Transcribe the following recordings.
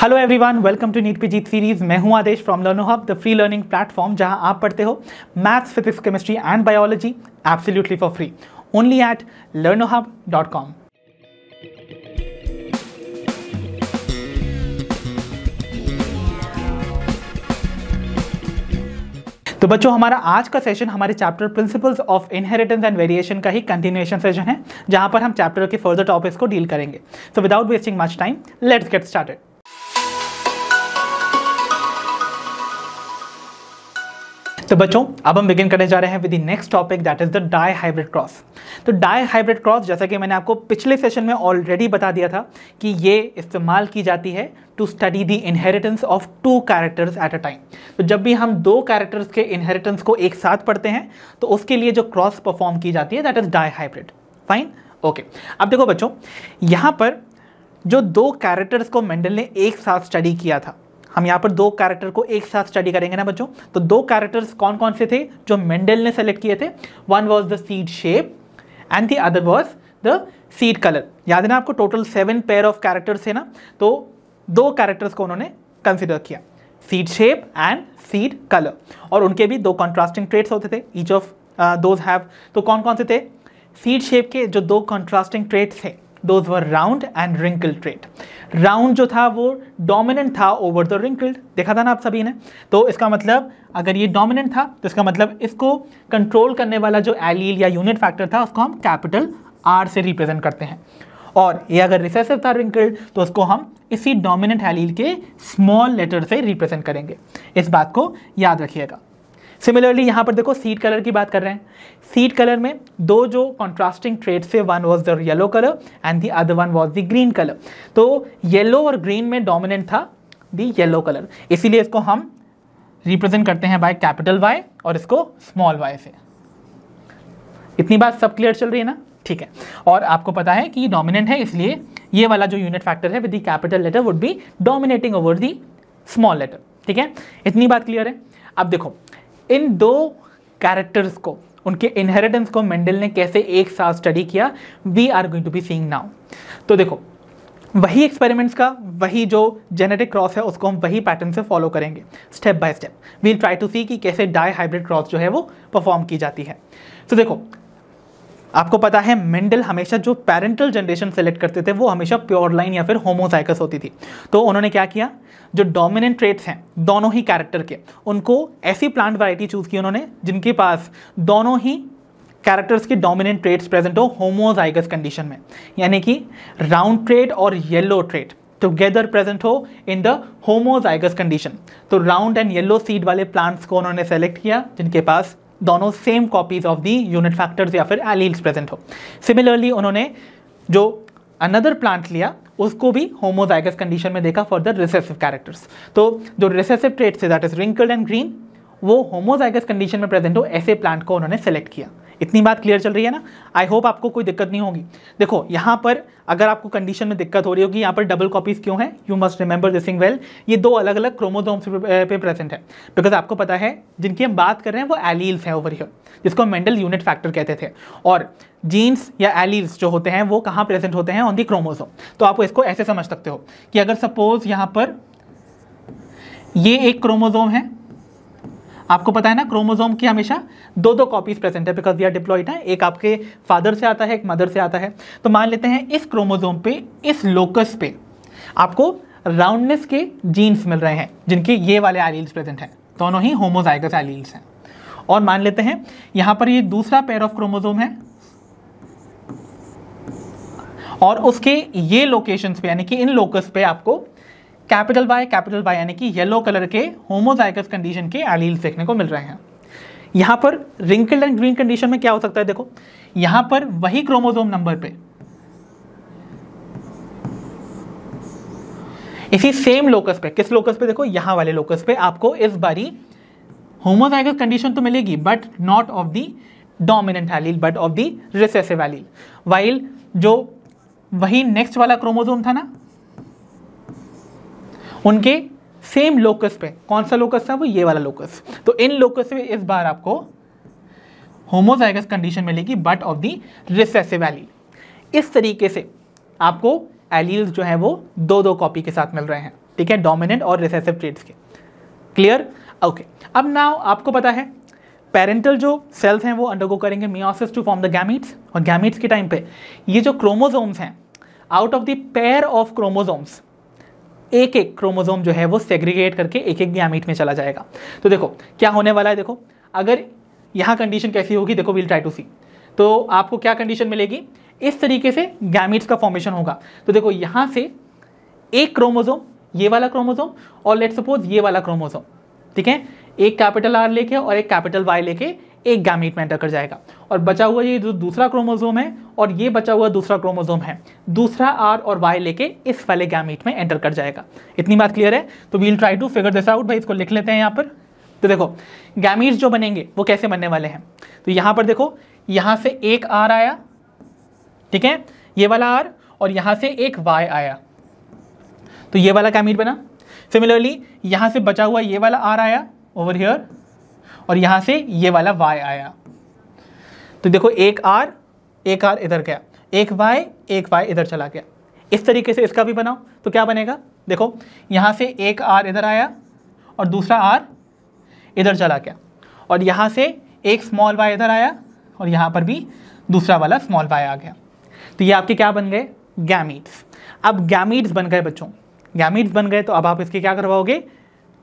Hello everyone, welcome to NEET पे जीत series. मैं हूं Aadesh from Learno Hub, the free learning platform जहां आप पढ़ते हो maths, physics, chemistry and biology absolutely for free only at learnohub.com। तो बच्चों, हमारा आज का सेशन हमारे chapter principles of inheritance and variation का ही कंटिन्यूएशन सेशन है, जहां पर हम चैप्टर के फर्दर टॉपिक्स को डील करेंगे। So without wasting much time, let's get started. तो बच्चों, अब हम बिगिन करने जा रहे हैं with the next topic, that is the dihybrid cross. तो डाई हाइब्रिड क्रॉस, जैसा कि मैंने आपको पिछले सेशन में ऑलरेडी बता दिया था कि ये इस्तेमाल की जाती है to study the inheritance of two characters at a time. तो जब भी हम दो कैरेक्टर्स के इनहेरिटेंस को एक साथ पढ़ते हैं तो उसके लिए जो क्रॉस परफॉर्म की जाती है that is dihybrid. Fine, okay. अब देखो बच्चों, यहाँ पर जो दो कैरेक्टर्स को मेंडल ने एक साथ स्टडी किया था, हम यहाँ पर दो कैरेक्टर को एक साथ स्टडी करेंगे ना बच्चों। तो दो कैरेक्टर्स कौन कौन से थे जो मेंडल ने सेलेक्ट किए थे? One was the seed shape and the other was the seed colour. याद है ना आपको, टोटल 7 पेयर ऑफ कैरेक्टर्स थे ना। तो दो कैरेक्टर्स को उन्होंने कंसिडर किया, seed shape and seed colour, और उनके भी दो कॉन्ट्रास्टिंग ट्रेट्स होते थे, ईच ऑफ दोज हैव। तो कौन कौन से थे? सीड शेप के जो दो कॉन्ट्रास्टिंग ट्रेट्स थे, those were round and wrinkled trait. Round जो था वो डोमिनेंट था ओवर द रिंकल्ड, देखा था ना आप सभी ने। तो इसका मतलब, अगर ये डोमिनेंट था तो इसका मतलब इसको कंट्रोल करने वाला जो एलील या यूनिट फैक्टर था उसको हम कैपिटल आर से रिप्रेजेंट करते हैं, और ये अगर रिसेसिव था रिंकल्ड तो उसको हम इसी डोमिनेंट एलील के स्मॉल लेटर से रिप्रेजेंट करेंगे। इस बात को याद रखिएगा। सिमिलरली यहाँ पर देखो, सीड कलर की बात कर रहे हैं। सीड कलर में दो जो कॉन्ट्रास्टिंग ट्रेड्स थे, one was the yellow colour and the other one was the green colour. तो येलो और ग्रीन में डोमिनेंट था द येलो कलर, इसीलिए इसको हम रिप्रेजेंट करते हैं बाय कैपिटल वाई और इसको स्मॉल वाई से। इतनी बात सब क्लियर चल रही है ना? ठीक है। और आपको पता है कि ये डोमिनेंट है, इसलिए ये वाला जो यूनिट फैक्टर है with the capital letter would be dominating over the small letter. ठीक है, इतनी बात क्लियर है। अब देखो, इन दो कैरेक्टर्स को, उनके इनहेरिटेंस को मेंडल ने कैसे एक साथ स्टडी किया, we are going to be seeing now. तो देखो, वही एक्सपेरिमेंट्स का वही जो जेनेटिक क्रॉस है उसको हम वही पैटर्न से फॉलो करेंगे, step by step. We'll try to see कि कैसे डाई हाइब्रिड क्रॉस जो है वो परफॉर्म की जाती है। तो देखो, आपको पता है मेंडल हमेशा जो पेरेंटल जनरेशन सेलेक्ट करते थे वो हमेशा प्योर लाइन या फिर होमोजाइगस होती थी। तो उन्होंने क्या किया, जो डोमिनेंट ट्रेट्स हैं दोनों ही कैरेक्टर के, उनको ऐसी प्लांट वैरायटी चूज की उन्होंने जिनके पास दोनों ही कैरेक्टर्स के डोमिनेंट ट्रेट्स प्रेजेंट हो होमोजाइगस कंडीशन में, यानी कि राउंड ट्रेट और येलो ट्रेट टुगेदर प्रेजेंट हो इन द होमोजाइगस कंडीशन। तो राउंड एंड येलो सीड वाले प्लांट्स को उन्होंने सेलेक्ट किया जिनके पास दोनों same copies of the unit factors या फिर एलील्स प्रेजेंट हो। सिमिलरली उन्होंने जो अनदर प्लांट लिया उसको भी होमोजाइगस कंडीशन में देखा फॉर द रिसेसिव कैरेक्टर्स। तो जो रिसेसिव ट्रेट्स है that is wrinkled and green, वो होमोजाइगस कंडीशन में प्रेजेंट हो ऐसे प्लांट को उन्होंने सेलेक्ट किया। इतनी बात क्लियर चल रही है ना? आई होप आपको कोई दिक्कत नहीं होगी। देखो, यहाँ पर अगर आपको कंडीशन में दिक्कत हो रही होगी, यहाँ पर डबल कॉपीज क्यों है, you must remember this thing well. ये दो अलग अलग क्रोमोसोम्स पे प्रेजेंट है, बिकॉज आपको पता है जिनकी हम बात कर रहे हैं वो एलील्स हैं ओवर हियर, जिसको मेंडल यूनिट फैक्टर कहते थे, और जीन्स या एलील्स जो होते हैं वो कहाँ प्रेजेंट होते हैं, ऑन दी क्रोमोसोम। तो आप इसको ऐसे समझ सकते हो कि अगर सपोज यहाँ पर ये एक क्रोमोसोम है, आपको पता है ना क्रोमोसोम की हमेशा दो दो कॉपीज प्रेजेंट है बिकॉज दे आर डिप्लॉइड है, एक आपके फादर से आता है, एक मदर से आता है। तो मान लेते हैं इस क्रोमोसोम पे, इस लोकस पे आपको राउंडनेस के जीन्स मिल रहे हैं जिनके ये वाले एलील्स प्रेजेंट हैं, दोनों ही होमोजाइगस एलील्स हैं। और मान लेते हैं यहाँ पर ये दूसरा पेयर ऑफ क्रोमोसोम है और उसके ये लोकेशंस पे, यानी कि इन लोकस पे आपको कैपिटल वाई यानी कि येलो कलर के होमोजाइगस कंडीशन के एलील्स देखने को मिल रहे हैं। यहाँ पर रिंकल्ड एंड ग्रीन कंडीशन में क्या हो सकता है? देखो, यहाँ पर वही क्रोमोसोम नंबर पे, इसी सेम लोकस पे, किस लोकस पे? देखो, यहाँ वाले लोकस पे आपको इस बारी होमोजाइगस कंडीशन तो मिलेगी but not of the dominant allele but of the recessive allele. While जो वही नेक्स्ट वाला क्रोमोसोम था ना, उनके सेम लोकस पे, कौन सा लोकस था? वो ये वाला लोकस। तो इन लोकस पे इस बार आपको होमोजाइगस कंडीशन मिलेगी but of the recessive allele. इस तरीके से आपको एलील्स जो है वो दो दो कॉपी के साथ मिल रहे हैं। ठीक है, डोमिनेंट और रिसेसिव ट्रेट्स के। क्लियर? ओके, अब नाउ आपको पता है पेरेंटल जो सेल्स हैं वो अंडरगो करेंगे meiosis to form the gametes, और गैमीट्स के टाइम पे ये जो क्रोमोसोम्स हैं, out of the pair of chromosomes एक एक क्रोमोसोम जो है वो सेग्रीगेट करके एक एक गैमीट में चला जाएगा। तो देखो क्या होने वाला है, देखो अगर यहाँ कंडीशन कैसी होगी, देखो वील ट्राई टू सी, तो आपको क्या कंडीशन मिलेगी, इस तरीके से गैमीट्स का फॉर्मेशन होगा। तो देखो यहाँ से एक क्रोमोसोम, ये वाला क्रोमोसोम, और लेट्स सपोज ये वाला क्रोमोसोम, ठीक है, एक कैपिटल आर लेके और एक कैपिटल वाई लेके एक गैमीट में एंटर कर जाएगा, और बचा हुआ ये जो दूसरा क्रोमोसोम है और ये बचा हुआ दूसरा क्रोमोसोम है, दूसरा आर और वाई लेके इस वाले गैमीट में एंटर कर जाएगा। इतनी बात क्लियर है? तो we'll try to figure this out. भाई इसको लिख लेते हैं यहाँ पर। तो देखो गैमीट्स जो बनेंगे वो कैसे बनने वाले हैं, तो यहाँ पर देखो यहाँ से एक आर आया, ठीक है, ये वाला आर, और यहाँ से एक वाई आया, तो ये वाला गैमीट बना। सिमिलरली यहाँ से बचा हुआ ये वाला आर आया ओवर हियर, और यहाँ से ये वाला y आया, तो देखो एक r इधर गया, एक y इधर चला गया। इस तरीके से इसका भी बनाओ तो क्या बनेगा, देखो यहाँ से एक r इधर आया और दूसरा r इधर चला गया, और यहाँ से एक स्मॉल y इधर आया और यहाँ पर भी दूसरा वाला स्मॉल y आ गया। तो ये आपके क्या बन गए, गैमीट्स। अब गैमीट्स बन गए बच्चों, गैमीट्स बन गए तो अब आप इसके क्या करवाओगे,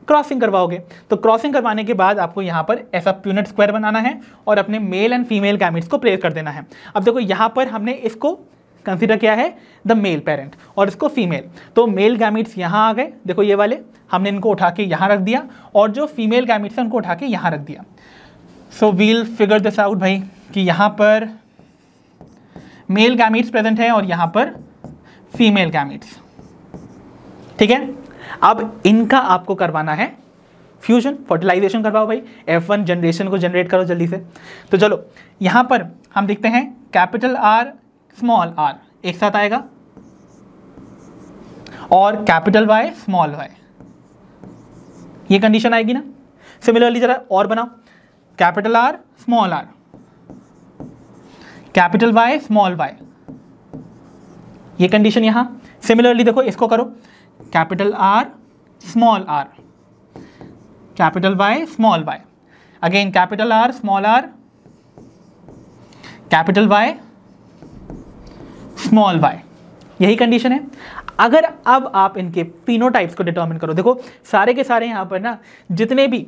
क्रॉसिंग करवाओगे। तो क्रॉसिंग करवाने के बाद आपको यहाँ पर ऐसा प्यूनेट स्क्वायर बनाना है और अपने मेल एंड फीमेल गैमीट्स को प्लेस कर देना है। अब देखो यहाँ पर हमने इसको कंसीडर किया है द मेल पेरेंट और इसको फीमेल, तो मेल गैमीट्स यहाँ आ गए, देखो ये वाले हमने इनको उठा के यहाँ रख दिया, और जो फीमेल गैमीट्स हैं उनको उठा के यहाँ रख दिया। So we'll figure this out भाई कि यहाँ पर मेल गैमीट्स प्रेजेंट है और यहाँ पर फीमेल गैमीट्स, ठीक है। अब इनका आपको करवाना है फ्यूजन, फर्टिलाइजेशन करवाओ भाई, F1 जनरेशन को जनरेट करो जल्दी से। तो चलो यहाँ पर हम देखते हैं कैपिटल R स्मॉल r एक साथ आएगा और कैपिटल Y स्मॉल y, ये कंडीशन आएगी ना। सिमिलरली जरा और बनाओ, capital R small r, capital Y small y, ये कंडीशन यहाँ। सिमिलरली देखो इसको करो, capital R small r, capital Y small y, again capital R small r, capital Y small y, यही कंडीशन है। अगर अब आप इनके फिनोटाइप्स को डिटरमिन करो, देखो सारे के सारे यहाँ पर ना जितने भी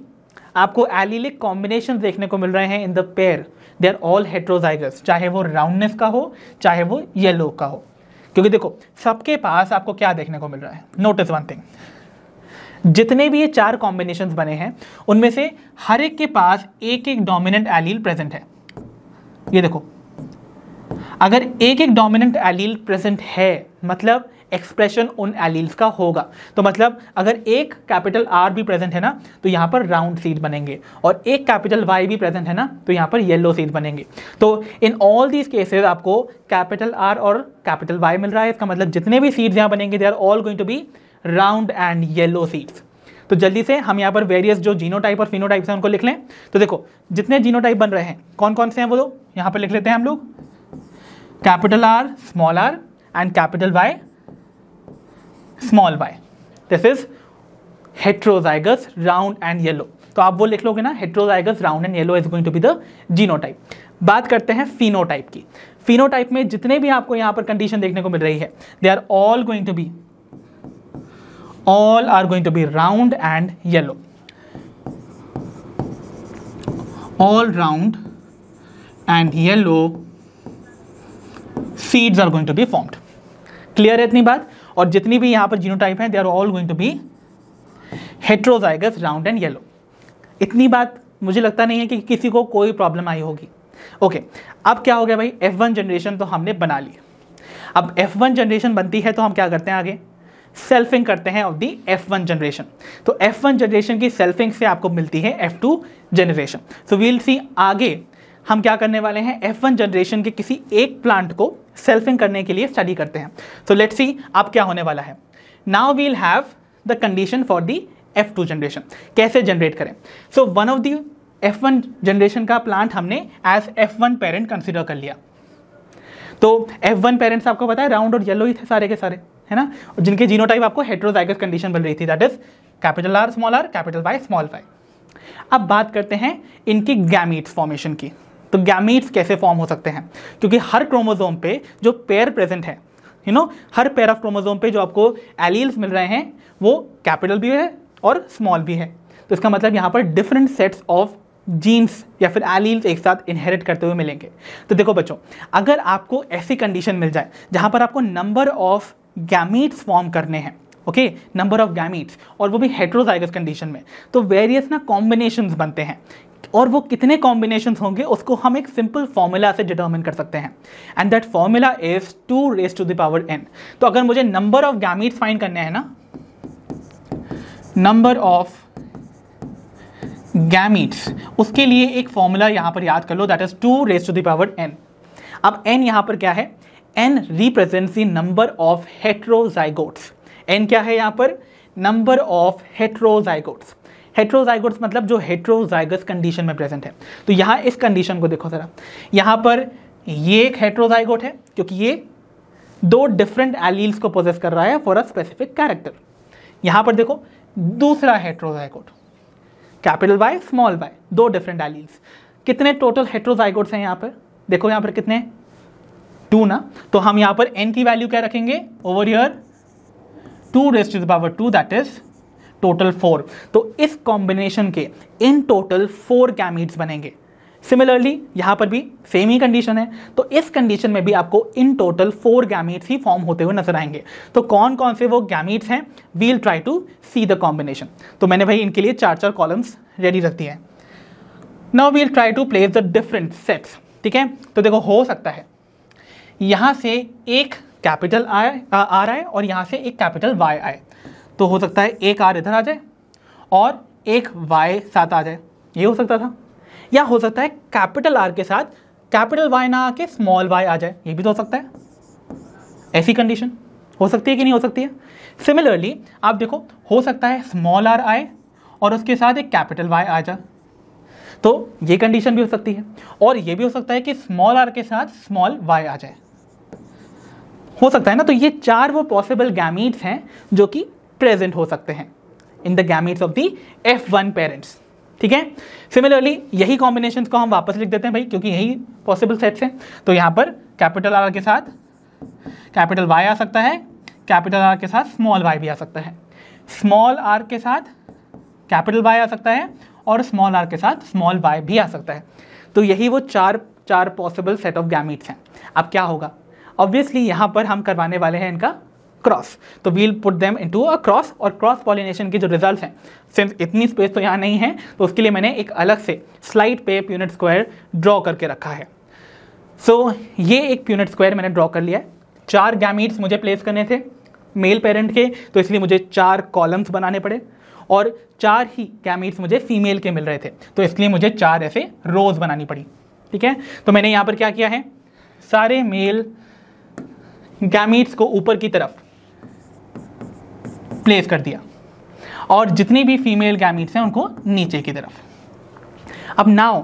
आपको एलीलिक कॉम्बिनेशन देखने को मिल रहे हैं in the pair, they are all heterozygous, चाहे वो राउंडनेस का हो चाहे वो येलो का हो, क्योंकि देखो सबके पास आपको क्या देखने को मिल रहा है। नोटिस वन थिंग, जितने भी ये चार कॉम्बिनेशंस बने हैं उनमें से हर एक के पास एक एक डोमिनेंट एलील प्रेजेंट है। ये देखो अगर एक एक डोमिनेंट एलील प्रेजेंट है मतलब एक्सप्रेशन उन एलील्स का होगा, तो मतलब अगर एक कैपिटल R भी प्रेजेंट है ना तो यहाँ पर राउंड सीड बनेंगे, और एक कैपिटल Y भी प्रेजेंट है ना तो यहाँ पर येलो सीड बनेंगे। तो इन ऑल दीज केसेस आपको कैपिटल R और कैपिटल Y मिल रहा है, इसका मतलब जितने भी सीड्स यहाँ बनेंगे they are all going to be round and yellow seeds. तो जल्दी से हम यहाँ पर वेरियस जो जीनोटाइप और फिनोटाइप्स हैं उनको लिख लें। तो देखो जितने जीनोटाइप बन रहे हैं कौन कौन से हैं वो लोग यहाँ पर लिख लेते हैं हम लोग, capital R small r and capital Y small y, this is heterozygous round and yellow. तो आप वो लिख लोगे ना, heterozygous round and yellow is going to be the genotype. बात करते हैं फिनोटाइप की। फिनोटाइप में जितने भी आपको यहाँ पर कंडीशन देखने को मिल रही है they are all going to be round and yellow, all round and yellow seeds are going to be formed. Clear है इतनी बात? और जितनी भी यहाँ पर जीनोटाइप हैं they are all going to be heterozygous round and yellow. इतनी बात मुझे लगता नहीं है कि किसी को कोई प्रॉब्लम आई होगी। ओके, अब क्या हो गया भाई, F1 जनरेशन तो हमने बना ली। अब F1 जनरेशन बनती है तो हम क्या करते हैं, आगे सेल्फिंग करते हैं ऑफ दी F1 जनरेशन। तो F1 जनरेशन की सेल्फिंग से आपको मिलती है F2 जनरेशन। सो वील सी आगे हम क्या करने वाले हैं, F1 जनरेशन के किसी एक प्लांट को सेल्फिंग करने के लिए स्टडी करते हैं। सो लेट्स सी अब क्या होने वाला है। Now we'll have the condition for the F2 generation, कैसे जनरेट करें। So one of the F1 generation का प्लांट हमने एज F1 पेरेंट कंसिडर कर लिया। तो F1 पेरेंट्स आपको पता है राउंड और येलो ही थे सारे के सारे, है ना, और जिनके जीनोटाइप आपको हेटेरोजाइगस कंडीशन मिल रही थी, that is capital R small are, capital Y small Y. अब बात करते हैं इनकी गैमीट्स फॉर्मेशन की। तो गैमीट्स कैसे फॉर्म हो सकते हैं, क्योंकि हर क्रोमोसोम पे जो पेयर प्रेजेंट है, हर पेयर ऑफ क्रोमोसोम पे जो आपको एलील्स मिल रहे हैं वो कैपिटल भी है और स्मॉल भी है। तो इसका मतलब यहाँ पर डिफरेंट सेट्स ऑफ जीन्स या फिर एलील्स एक साथ इनहेरिट करते हुए मिलेंगे। तो देखो बच्चों, अगर आपको ऐसी कंडीशन मिल जाए जहाँ पर आपको नंबर ऑफ गैमीट्स फॉर्म करने हैं, ओके, नंबर ऑफ गैमीट्स, और वो भी हेटेरोजाइगस कंडीशन में, तो वेरियस ना कॉम्बिनेशंस बनते हैं, और वो कितने कॉम्बिनेशंस होंगे उसको हम एक सिंपल फॉर्मूला से डिटरमिन कर सकते हैं, and that formula is 2⁻n। तो अगर मुझे नंबर ऑफ गैमीट्स फाइंड करने हैं ना, नंबर ऑफ गैमीट्स, उसके लिए एक फॉर्मूला यहां पर याद कर लो, दैट इज 2⁻n। अब n यहां पर क्या है, n represents the number of heterozygotes. n क्या है यहां पर, नंबर ऑफ हेटेरोजाइगोट्स। हेटेरोजाइगोट्स मतलब जो हेटेरोजाइगस कंडीशन में प्रेजेंट है। तो यहाँ इस कंडीशन को देखो जरा, यहाँ पर ये एक हेटेरोजाइगोट है क्योंकि ये दो डिफरेंट एलील्स को पोजेस कर रहा है फॉर अ स्पेसिफिक कैरेक्टर। यहाँ पर देखो दूसरा हेटेरोजाइगोट, कैपिटल वाई स्मॉल वाई, दो डिफरेंट एलील्स। कितने टोटल हेटेरोजाइगोट्स हैं यहाँ पर, देखो यहाँ पर कितने, 2 ना। तो हम यहाँ पर n की वैल्यू क्या रखेंगे, over here 2⁻², that is total 4। तो इस कॉम्बिनेशन के इन टोटल 4 गैमीट्स बनेंगे। सिमिलरली यहाँ पर भी सेम ही कंडीशन है, तो इस कंडीशन में भी आपको in total 4 gametes he form होते हुए नजर आएंगे। तो कौन कौन से वो गैमीट्स हैं, we'll try to see the combination. तो मैंने भाई इनके लिए 4 कॉलम्स रेडी रख दिए हैं। Now we'll try to place the different sets, ठीक है। तो देखो हो सकता है यहाँ से एक कैपिटल आर आए और यहाँ से एक कैपिटल वाई आए, तो हो सकता है एक आर इधर आ जाए और एक वाई साथ आ जाए, ये हो सकता था। या हो सकता है कैपिटल आर के साथ कैपिटल वाई ना आके स्मॉल वाई आ जाए, ये भी तो हो सकता है। ऐसी कंडीशन हो सकती है कि नहीं हो सकती है। सिमिलरली आप देखो, हो सकता है स्मॉल आर आए और उसके साथ एक कैपिटल वाई आ जाए, तो ये कंडीशन भी हो सकती है। और ये भी हो सकता है कि स्मॉल आर के साथ स्मॉल वाई आ जाए, हो सकता है ना। तो ये 4 वो पॉसिबल गैमीट्स हैं जो कि प्रेजेंट हो सकते हैं in the gametes of the F1 parents, ठीक है। सिमिलरली यही कॉम्बिनेशंस को हम वापस लिख देते हैं भाई, क्योंकि यही पॉसिबल सेट्स हैं। तो यहाँ पर कैपिटल आर के साथ कैपिटल वाई आ सकता है, कैपिटल आर के साथ स्मॉल वाई भी आ सकता है, स्मॉल आर के साथ कैपिटल वाई आ सकता है, और स्मॉल आर के साथ स्मॉल वाई भी आ सकता है। तो यही वो चार पॉसिबल सेट ऑफ गैमीट्स हैं। अब क्या होगा, ऑब्वियसली यहाँ पर हम करवाने वाले हैं इनका क्रॉस, तो we'll put them into a cross. और क्रॉस पॉलिनेशन के जो रिजल्ट्स हैं, सिंस इतनी स्पेस तो यहाँ नहीं है, तो उसके लिए मैंने एक अलग से स्लाइड पे यूनिट स्क्वायर ड्रॉ करके रखा है। सो ये एक यूनिट स्क्वायर मैंने ड्रॉ कर लिया है। 4 गैमीट्स मुझे प्लेस करने थे मेल पेरेंट के, तो इसलिए मुझे 4 कॉलम्स बनाने पड़े, और 4 ही गैमीट्स मुझे फीमेल के मिल रहे थे, तो इसलिए मुझे 4 ऐसे रोज बनानी पड़ी, ठीक है। तो मैंने यहाँ पर क्या किया है, सारे मेल गैमीट्स को ऊपर की तरफ प्लेस कर दिया, और जितनी भी फीमेल गैमीट्स हैं उनको नीचे की तरफ। अब now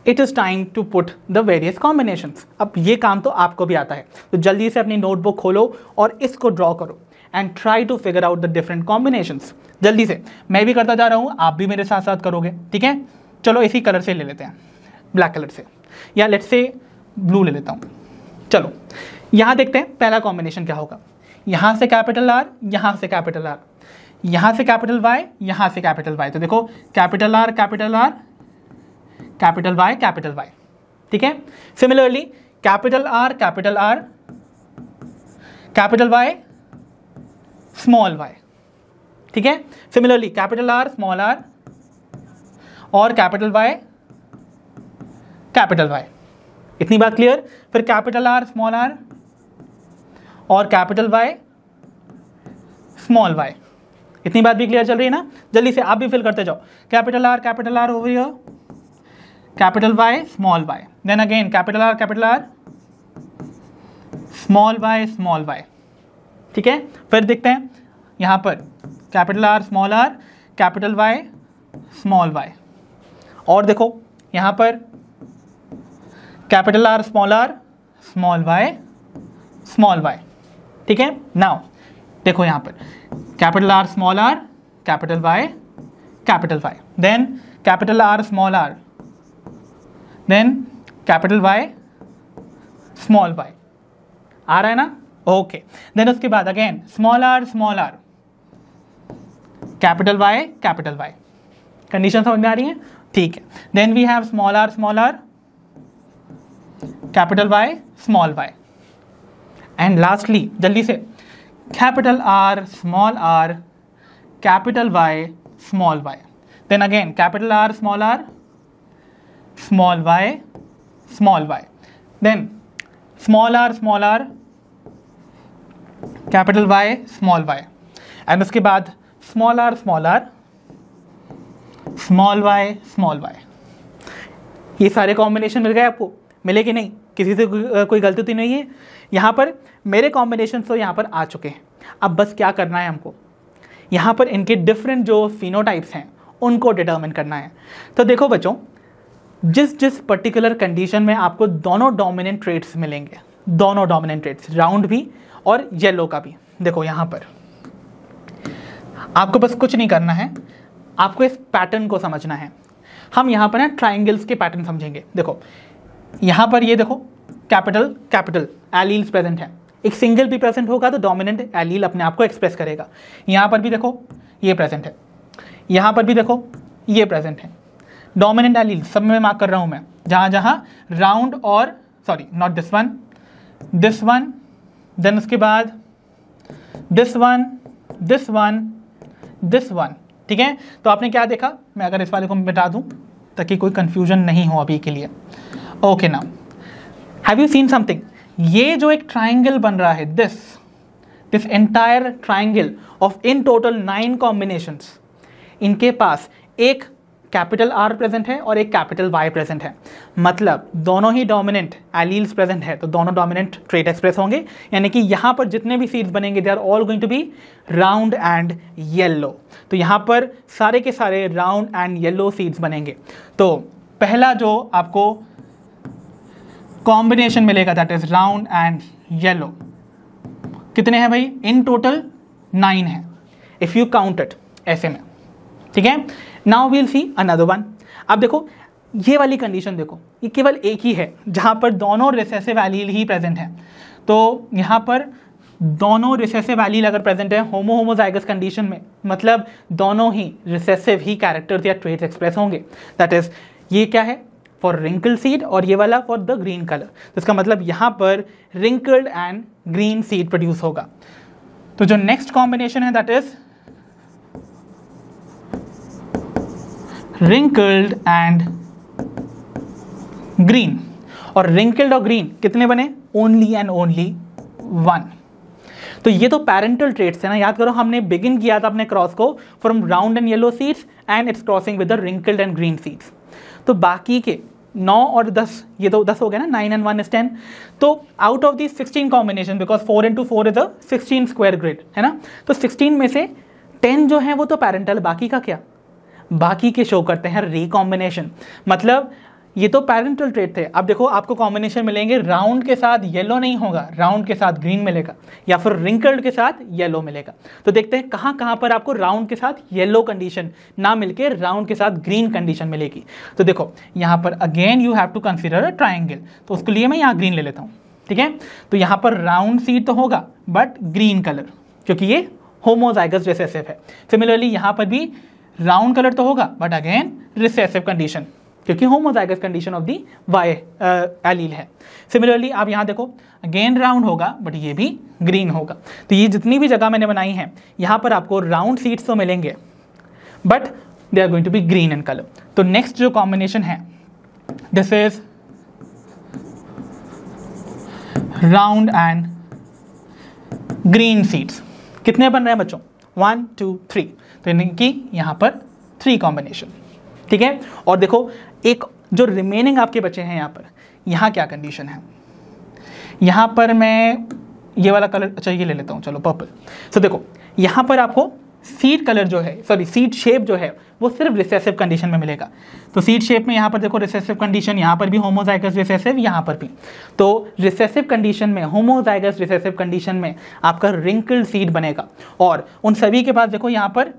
it is time to put the various combinations. अब ये काम तो आपको भी आता है, तो जल्दी से अपनी नोटबुक खोलो और इसको ड्रॉ करो and try to figure out the different combinations. जल्दी से, मैं भी करता जा रहा हूँ, आप भी मेरे साथ साथ करोगे, ठीक है। चलो इसी कलर से ले लेते हैं, ब्लैक कलर से, या लेट्स से ब्लू ले लेता हूँ। चलो यहाँ देखते हैं पहला कॉम्बिनेशन क्या होगा। यहाँ से कैपिटल आर, यहाँ से कैपिटल आर, यहाँ से कैपिटल वाई, यहाँ से कैपिटल वाई। तो देखो capital R capital Y, capital Y, ठीक है। Similarly capital R capital Y, small y, ठीक है। Similarly capital R small are और कैपिटल वाई कैपिटल वाई। इतनी बात क्लियर। फिर कैपिटल आर स्मॉल आर और कैपिटल वाई स्मॉल वाई। इतनी बात भी क्लियर चल रही है ना। जल्दी से आप भी फिल करते जाओ। Capital R over here, capital Y small Y, then again capital R small y, ठीक है। फिर देखते हैं यहाँ पर capital R capital Y small Y, और देखो यहाँ पर कैपिटल आर स्मॉल वाई, ठीक है। नाउ देखो यहाँ पर capital R small are, capital Y, then capital R small R, then capital Y small Y, आ रहा है ना? ओके, देन उसके बाद again small are, capital Y, condition समझ में आ रही है? ठीक है, then we have small are, capital Y, small Y, and lastly जल्दी से capital R, capital Y, small Y, then again capital R, small Y, then small are, capital Y, small Y, and उसके बाद small R, small Y, ये सारे combination मिल गए आपको? मिले कि नहीं? किसी से कोई गलती तो नहीं है? यहाँ पर मेरे कॉम्बिनेशन तो यहाँ पर आ चुके हैं। अब बस क्या करना है हमको, यहाँ पर इनके डिफरेंट जो फिनोटाइप्स हैं उनको डिटर्मिन करना है। तो देखो बच्चों, जिस पर्टिकुलर कंडीशन में आपको दोनों डोमिनेंट ट्रेट्स मिलेंगे, दोनों डोमिनेंट ट्रेट्स, राउंड भी और येलो का भी, देखो यहाँ पर आपको बस कुछ नहीं करना है, आपको इस पैटर्न को समझना है। हम यहाँ पर ना ट्राइंगल्स के पैटर्न समझेंगे। देखो यहाँ पर ये देखो कैपिटल एलील्स प्रेजेंट है, एक सिंगल भी प्रेजेंट होगा तो डोमिनेंट एलील अपने आप को एक्सप्रेस करेगा। यहाँ पर भी देखो ये प्रेजेंट है, यहाँ पर भी देखो ये प्रेजेंट है, डोमिनेंट एलील सब में मार्क कर रहा हूँ मैं, जहाँ जहाँ राउंड और sorry not this one, then उसके बाद दिस वन, ठीक है? तो आपने क्या देखा, मैं अगर इस वाले को मिटा दूं ताकि कोई कंफ्यूजन नहीं हो अभी के लिए। Okay now have you seen something, ये जो एक ट्राइंगल बन रहा है, this entire triangle of in total 9 combinations, इनके पास एक कैपिटल आर प्रेजेंट है और एक कैपिटल वाई प्रेजेंट है, मतलब दोनों ही डोमिनेंट एलील्स प्रेजेंट है, तो दोनों डोमिनेंट ट्रेट एक्सप्रेस होंगे। यानी कि यहाँ पर जितने भी सीड्स बनेंगे they are all going to be round and yellow. तो यहाँ पर सारे के सारे राउंड एंड येलो सीड्स बनेंगे। तो पहला जो आपको कॉम्बिनेशन मिलेगा that is round and yellow, कितने हैं भाई? इन टोटल 9 है इफ यू काउंट इट ऐसे में, ठीक है? Now we'll see another one. अब देखो ये वाली कंडीशन देखो, ये केवल एक ही है जहाँ पर दोनों रिसेसिव एलील ही प्रेजेंट हैं। तो यहाँ पर दोनों रिसेसिव एलील अगर प्रेजेंट है होमोजाइगस कंडीशन में, मतलब दोनों ही रिसेसिव ही कैरेक्टर्स या ट्रेट्स एक्सप्रेस होंगे। दैट इज ये क्या है फॉर रिंकल सीड और ये वाला फॉर द ग्रीन कलर। तो इसका मतलब यहाँ पर wrinkled and green seed produce होगा। तो जो नेक्स्ट कॉम्बिनेशन है that is wrinkled and green, और रिंकल्ड और ग्रीन कितने बने? Only and only 1। तो ये तो पेरेंटल ट्रेट्स है ना, याद करो हमने बिगिन किया था अपने क्रॉस को from round and yellow seeds and it's crossing with the wrinkled and green seeds. तो बाकी के 9 और 10, ये तो 10 हो गया ना, 9 and 1 is 10। तो out of the 16 combination, because 4 into 4 is a 16 square grid है ना, तो 16 में से 10 जो है वो तो पेरेंटल, बाकी का क्या? बाकी के शो करते हैं रिकॉम्बिनेशन, मतलब ये तो पेरेंटल ट्रेट थे। अब देखो आपको कॉम्बिनेशन मिलेंगे, राउंड के साथ येलो नहीं होगा, राउंड के साथ ग्रीन मिलेगा, या फिर रिंकल्ड के साथ येलो मिलेगा। तो देखते हैं कहाँ कहाँ पर आपको राउंड के साथ येलो कंडीशन ना मिलके राउंड के साथ ग्रीन कंडीशन मिलेगी। तो देखो यहाँ पर again you have to consider a triangle, तो उसके लिए मैं यहाँ ग्रीन ले लेता हूँ, ठीक है? तो यहाँ पर राउंड सीड तो होगा बट ग्रीन कलर, क्योंकि ये होमोजाइगस रिसेसिव है। सिमिलरली यहाँ पर भी राउंड कलर तो होगा बट अगेन रिसेसिव कंडीशन, क्योंकि homozygous condition of the Y allele है। सिमिलरली आप यहाँ देखो अगेन राउंड होगा बट ये भी ग्रीन होगा। तो ये जितनी भी जगह मैंने बनाई है यहाँ पर आपको राउंड सीड्स तो मिलेंगे but they are going to be green in colour. तो नेक्स्ट जो कॉम्बिनेशन है this is round and green seeds. कितने बन रहे हैं बच्चों? 1 2 3। तो यानी कि यहाँ पर 3 कॉम्बिनेशन, ठीक है? और देखो एक जो रिमेनिंग आपके बचे हैं यहाँ पर, यहाँ क्या कंडीशन है? यहाँ पर मैं ये वाला कलर, अच्छा ये ले लेता हूँ, चलो पर्पल। तो देखो यहाँ पर आपको सीड कलर जो है, सॉरी सीड शेप जो है वो सिर्फ रिसेसिव कंडीशन में मिलेगा। तो सीड शेप में यहाँ पर देखो रिसेसिव कंडीशन, यहाँ पर भी होमोजाइगस रिसेसिव, यहाँ पर भी। तो रिसेसिव कंडीशन में, होमोजाइगस रिसेसिव कंडीशन में आपका रिंकल्ड सीड बनेगा और उन सभी के पास देखो यहाँ पर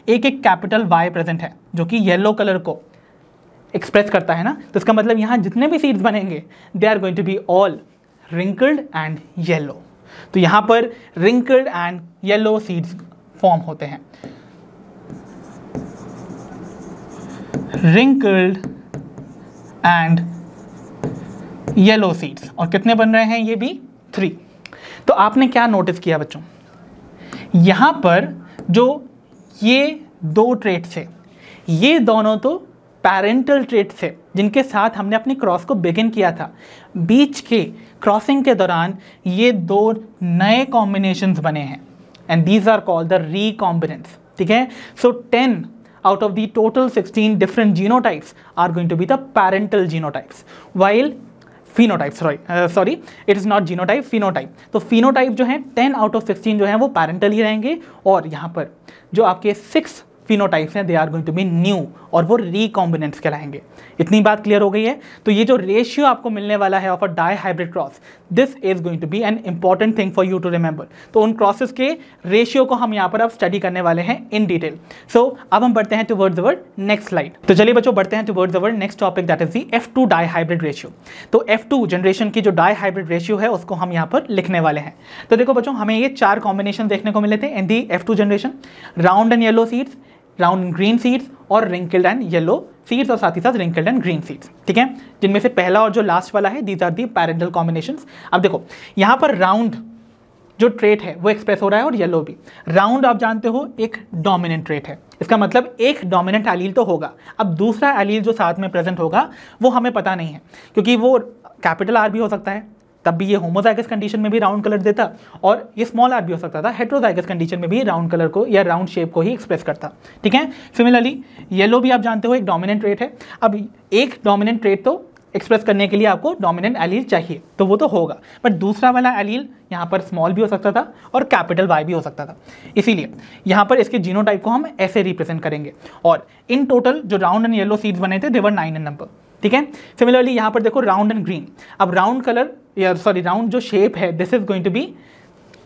एक एक कैपिटल वाई प्रेजेंट है जो कि येलो कलर को एक्सप्रेस करता है ना। तो इसका मतलब यहाँ जितने भी सीड्स बनेंगे they are going to be all wrinkled and yellow. तो यहाँ पर wrinkled and yellow seeds form होते हैं, रिंकल्ड एंड येलो सीड्स। और कितने बन रहे हैं ये भी 3। तो आपने क्या नोटिस किया बच्चों, यहाँ पर जो ये 2 ट्रेट्स थे ये दोनों तो पैरेंटल ट्रेट्स थे जिनके साथ हमने अपनी क्रॉस को बिगिन किया था। बीच के क्रॉसिंग के दौरान ये 2 नए कॉम्बिनेशंस बने हैं and these are called the recombinants. ठीक है, सो 10 out of the total 16 different genotypes are going to be the parental genotypes, while phenotypes, sorry it is not genotype, phenotype। तो phenotype जो है 10 out of 16 जो है वो parental ही रहेंगे और यहाँ पर जो आपके 6 phenotypes हैं they are going to be new और वो recombinants कहलाएंगे। इतनी बात क्लियर हो गई है। तो ये जो रेशियो आपको मिलने वाला है of a dihybrid cross, this is going to be an important thing for you to remember. तो उन क्रॉसेस के रेशियो को हम यहाँ पर अब स्टडी करने वाले हैं इन डिटेल। सो अब हम बढ़ते हैं टुवर्ड्स अवर नेक्स्ट स्लाइड। तो चलिए बच्चों बढ़ते हैं towards our next topic that is the F2 dihybrid ratio. तो F2 जनरेशन की जो डाई हाइब्रिड रेशियो है उसको हम यहाँ पर लिखने वाले हैं। तो देखो बच्चों हमें ये 4 कॉम्बिनेशन देखने को मिले थे इन दी F2 generation, round and yellow seeds, round and green seeds और रिंकल्ड एंड येलो सीड्स और साथ ही साथ रिंकल्ड एंड ग्रीन सीड्स। ठीक है, जिनमें से पहला और जो लास्ट वाला है these are the parental combinations. अब देखो यहाँ पर राउंड जो ट्रेट है वो एक्सप्रेस हो रहा है और येलो भी। राउंड आप जानते हो एक डोमिनेंट ट्रेट है, इसका मतलब एक डोमिनेंट एलील तो होगा। अब दूसरा एलील जो साथ में प्रेजेंट होगा वो हमें पता नहीं है क्योंकि वो कैपिटल आर भी हो सकता है, तब भी ये होमोजाइगस कंडीशन में भी राउंड कलर देता, और ये स्मॉल आर भी हो सकता था, हेट्रोजाइगस कंडीशन में भी राउंड कलर को या राउंड शेप को ही एक्सप्रेस करता। ठीक है, सिमिलरली येलो भी आप जानते हो एक डोमिनेंट ट्रेट है। अब एक डोमिनेंट ट्रेट तो एक्सप्रेस करने के लिए आपको डोमिनेंट एलील चाहिए तो वो तो होगा, बट दूसरा वाला एलील यहाँ पर स्मॉल भी हो सकता था और कैपिटल वाई भी हो सकता था। इसीलिए यहाँ पर इसके जीनोटाइप को हम ऐसे रिप्रेजेंट करेंगे। और इन टोटल जो राउंड एंड येलो सीड्स बने थे दे वर 9 इन नंबर। ठीक है, सिमिलरली यहाँ पर देखो राउंड एंड ग्रीन। अब राउंड कलर या सॉरी राउंड जो शेप है this is going to be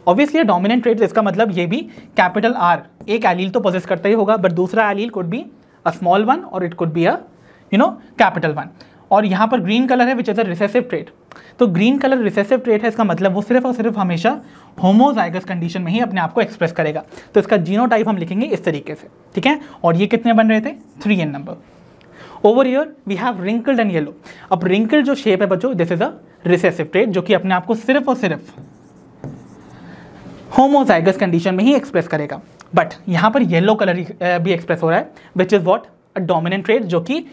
obviously dominant trait. इसका मतलब ये भी कैपिटल आर एक एलील तो पोजेस करता ही होगा, बट दूसरा allele could be a small one और it could be a capital one. और यहाँ पर ग्रीन कलर है which is a recessive trait. तो ग्रीन कलर रिसेसिव ट्रेट है, इसका मतलब वो सिर्फ और सिर्फ हमेशा होमोजाइगस कंडीशन में ही अपने आप को एक्सप्रेस करेगा। तो इसका जीनोटाइप हम लिखेंगे इस तरीके से। ठीक है, और ये कितने बन रहे थे 3 in number. Over here we have wrinkled and yellow. अब रिंकल्ड जो शेप है बच्चों this is a recessive trait जो कि अपने आप को सिर्फ और सिर्फ होमोजाइगस कंडीशन में ही एक्सप्रेस करेगा। बट यहाँ पर येलो कलर भी एक्सप्रेस हो रहा है which is what a dominant trait, जो कि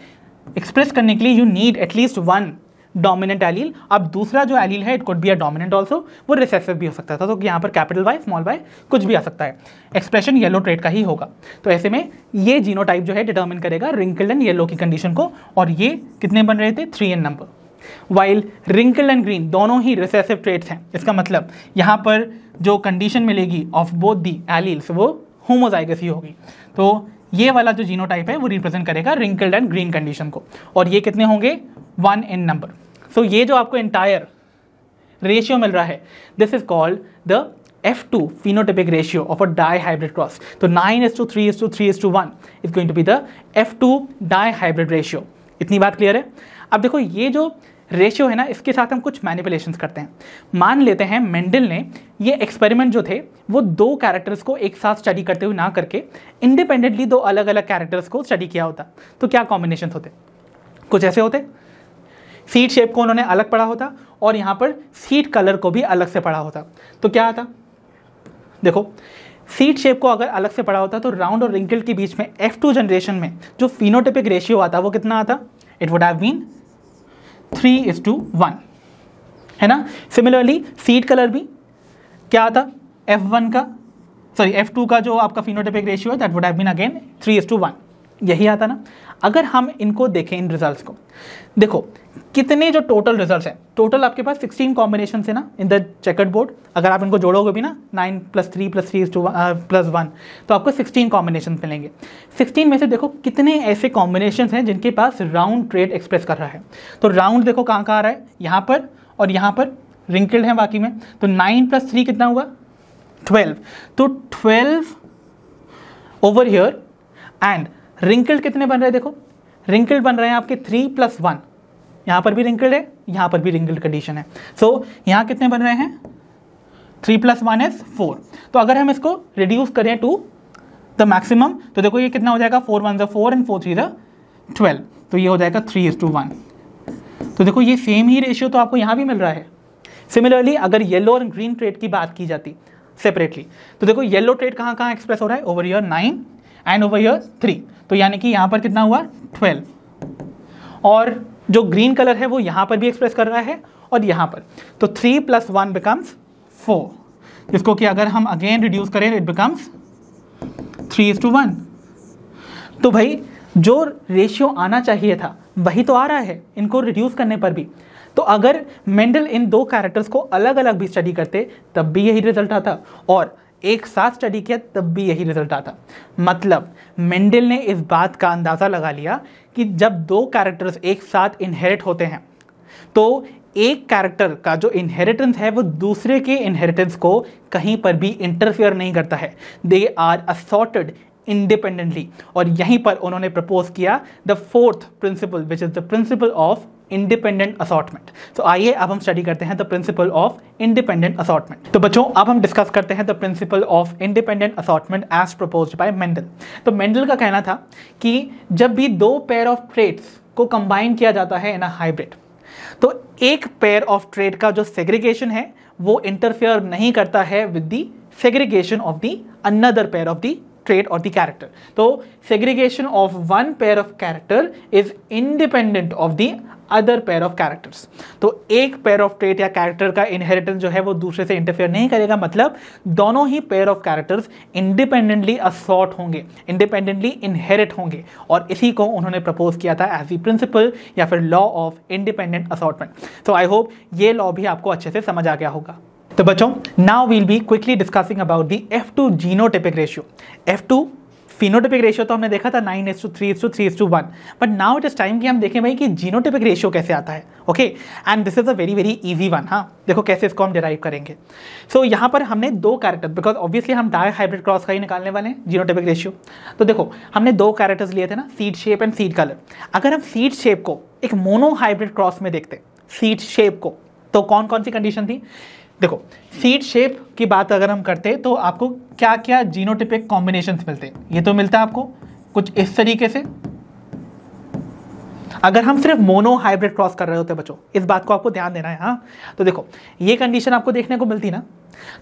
एक्सप्रेस करने के लिए you need at least 1 dominant allele. अब दूसरा जो एलील है it could be a dominant also, वो रिसेसिव भी हो सकता था। तो यहाँ पर कैपिटल वाई स्मॉल वाई कुछ भी आ सकता है, एक्सप्रेशन येलो ट्रेट का ही होगा। तो ऐसे में ये जीनोटाइप जो है डिटर्मिन करेगा रिंकल्ड एंड येलो की कंडीशन को। और ये कितने बन रहे थे 3 in number. While wrinkled and green दोनों ही रिसेसिव ट्रेट्स हैं, इसका मतलब यहाँ पर जो कंडीशन मिलेगी ऑफ बोथ दी एलील्स वो होमोजाइगस ही होगी। तो ये वाला जो जीनोटाइप है वो रिप्रेजेंट करेगा रिंकल्ड एंड ग्रीन कंडीशन को। और ये कितने होंगे 1 इन नंबर। सो ये जो आपको एंटायर रेशियो मिल रहा है this is called the F2 phenotypic ratio of a dihybrid cross. तो 9:3:3:1 is going to be the F2 dihybrid ratio. इतनी बात क्लियर है। अब देखो ये जो रेशियो है ना इसके साथ हम कुछ मैनिपुलेशंस करते हैं। मान लेते हैं मेंडल ने ये एक्सपेरिमेंट जो थे वो 2 कैरेक्टर्स को एक साथ स्टडी करते हुए ना करके इंडिपेंडेंटली 2 अलग अलग कैरेक्टर्स को स्टडी किया होता, तो क्या कॉम्बिनेशन होते? कुछ ऐसे होते, सीड शेप को उन्होंने अलग पढ़ा होता और यहाँ पर सीड कलर को भी अलग से पढ़ा होता। तो क्या आता, देखो सीड शेप को अगर अलग से पढ़ा होता तो राउंड और रिंकल के बीच में F2 जनरेशन में जो फिनोटिपिक रेशियो आता वो कितना आता? इट वुड हैव बीन 3:1, है ना। सिमिलरली सीड कलर भी क्या आता? F2 का जो आपका फिनोटिपिक रेशियो है that would have been again 3:1, यही आता ना। अगर हम इनको देखें इन रिजल्ट्स को, देखो कितने जो टोटल रिजल्ट्स हैं, टोटल आपके पास 16 कॉम्बिनेशन है ना इन द चेकर्ड बोर्ड। अगर आप इनको जोड़ोगे भी ना 9 + 3 + 3 + 1 तो आपको 16 कॉम्बिनेशन मिलेंगे। 16 में से देखो कितने ऐसे कॉम्बिनेशन हैं जिनके पास राउंड ट्रेट एक्सप्रेस कर रहा है। तो राउंड देखो कहाँ कहाँ आ रहा है, यहाँ पर और यहाँ पर रिंकल्ड है बाकी में। तो 9 + 3 कितना हुआ 12, तो 12 ओवर हियर। एंड रिंकल्ड कितने बन रहे हैं, देखो रिंकल्ड बन रहे हैं आपके 3 + 1, यहाँ पर भी रिंकल्ड है, यहाँ पर भी रिंकल्ड कंडीशन है। सो यहाँ कितने बन रहे हैं 3 + 1 = 4। तो अगर हम इसको रिड्यूस करें टू द मैक्सिमम तो देखो ये कितना हो जाएगा 4 × 1 = 4 एंड 4 × 3 = 12, तो ये हो जाएगा 3:1। तो देखो ये सेम ही रेशियो तो आपको यहाँ भी मिल रहा है। सिमिलरली अगर येलो और ग्रीन ट्रेड की बात की जाती सेपरेटली तो देखो येलो ट्रेड कहाँ कहाँ एक्सप्रेस हो रहा है, over year 9 and over year 3, तो यानी कि यहाँ पर कितना हुआ 12, और जो ग्रीन कलर है वो यहाँ पर भी एक्सप्रेस कर रहा है और यहाँ पर। तो 3 + 1 becomes 4, जिसको कि अगर हम अगेन रिड्यूस करें इट बिकम्स 3:1। तो भाई जो रेशियो आना चाहिए था वही तो आ रहा है इनको रिड्यूस करने पर भी। तो अगर मेंडल इन दो कैरेक्टर्स को अलग अलग भी स्टडी करते तब भी यही रिजल्ट आता, और एक साथ स्टडी किया तब भी यही रिजल्ट आता। मतलब मेंडल ने इस बात का अंदाज़ा लगा लिया कि जब दो कैरेक्टर्स एक साथ इनहेरिट होते हैं तो एक कैरेक्टर का जो इनहेरिटेंस है वो दूसरे के इनहेरिटेंस को कहीं पर भी इंटरफेयर नहीं करता है, दे आर असॉर्टेड इंडिपेंडेंटली। और यहीं पर उन्होंने प्रपोज किया the 4th principle which is the principle of independent assortment. तो आइए अब हम स्टडी करते हैं the principle of independent assortment. तो बच्चों अब हम डिस्कस करते हैं the principle of independent assortment as proposed by Mendel. तो मेंडल का कहना था कि जब भी दो पेयर ऑफ ट्रेट्स को कंबाइन किया जाता है इन अ हाइब्रिड तो एक पेयर ऑफ ट्रेट का जो सेग्रीगेशन है वो इंटरफेयर नहीं करता है with the segregation of the another pair of the trait or the character. तो segregation of one pair of character is independent of the other pair of characters. तो एक pair of trait या character का inheritance जो है वो दूसरे से interfere नहीं करेगा, मतलब दोनों ही pair of characters independently assort होंगे, independently inherit होंगे, और इसी को उन्होंने propose किया था as the principle या फिर law of independent assortment. So I hope ये law भी आपको अच्छे से समझ आ गया होगा। तो बच्चों now we'll be quickly discussing about the F2 genotypic ratio. F2 phenotypic ratio तो हमने देखा था 9:3:3:1, but now it is time कि हम देखें भाई कि जीनोटिपिक रेशियो कैसे आता है। Okay, and this is a very very easy one. हाँ देखो कैसे इसको हम डिराइव करेंगे। सो यहाँ पर हमने दो कैरेक्टर, बिकॉज ऑब्वियसली हम डाई हाइब्रिड क्रॉस का ही निकालने वाले हैं जीनोटिपिक रेशियो। तो देखो हमने दो कैरेक्टर्स लिए थे ना, seed shape and seed colour. अगर हम सीड शेप को एक मोनो हाइब्रिड क्रॉस में देखते सीड शेप को, तो कौन कौन सी कंडीशन थी? देखो सीड शेप की बात अगर हम करते तो आपको क्या क्या जीनोटिपिक कॉम्बिनेशंस मिलते हैं। ये तो मिलता है आपको कुछ इस तरीके से, अगर हम सिर्फ मोनो हाइब्रिड क्रॉस कर रहे होते बच्चों, इस बात को आपको ध्यान देना है। हाँ तो देखो ये कंडीशन आपको देखने को मिलती ना।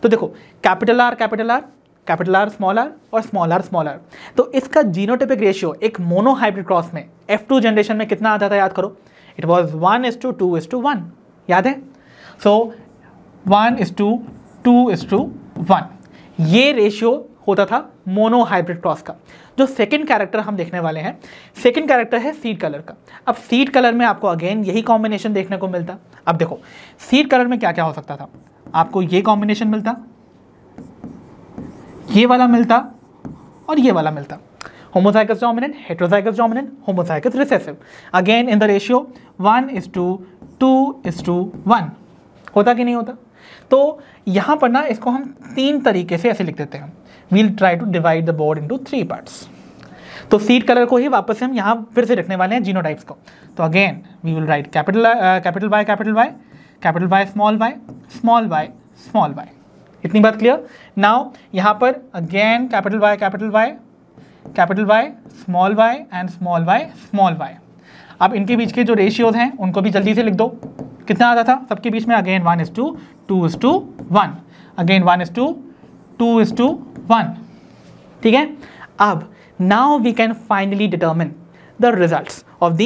तो देखो capital R capital R, capital R small are और स्मॉल आर स्मॉल आर। तो इसका जीनोटिपिक रेशियो एक मोनो हाइब्रिड क्रॉस में F2 जनरेशन में कितना आता था याद करो, इट वॉज 1:2:1। याद है? सो 1:2:1 ये रेशियो होता था मोनो हाइब्रिड क्रॉस का। जो सेकंड कैरेक्टर हम देखने वाले हैं, सेकंड कैरेक्टर है सीड कलर का। अब सीड कलर में आपको अगेन यही कॉम्बिनेशन देखने को मिलता। अब देखो सीड कलर में क्या क्या हो सकता था, आपको ये कॉम्बिनेशन मिलता, ये वाला मिलता और ये वाला मिलता। Homozygous dominant, heterozygous dominant, homozygous recessive, again in the ratio 1:2:1 होता कि नहीं होता। तो यहाँ पर ना इसको हम तीन तरीके से ऐसे लिख देते हैं। We'll try to divide the board into 3 parts. तो सीड कलर को ही वापस से हम यहाँ फिर से लिखने वाले हैं जीनोटाइप्स को। तो again we will write capital Y capital Y, capital Y small Y, small Y small Y. इतनी बात क्लियर? नाउ यहाँ पर again capital Y capital Y, capital Y small Y and small Y small Y. अब इनके बीच के जो ratios हैं उनको भी जल्दी से लिख दो। कितना आता था सबके बीच में? Again 1:2:1, again 1:2:1। ठीक है, अब now we can finally determine the results of the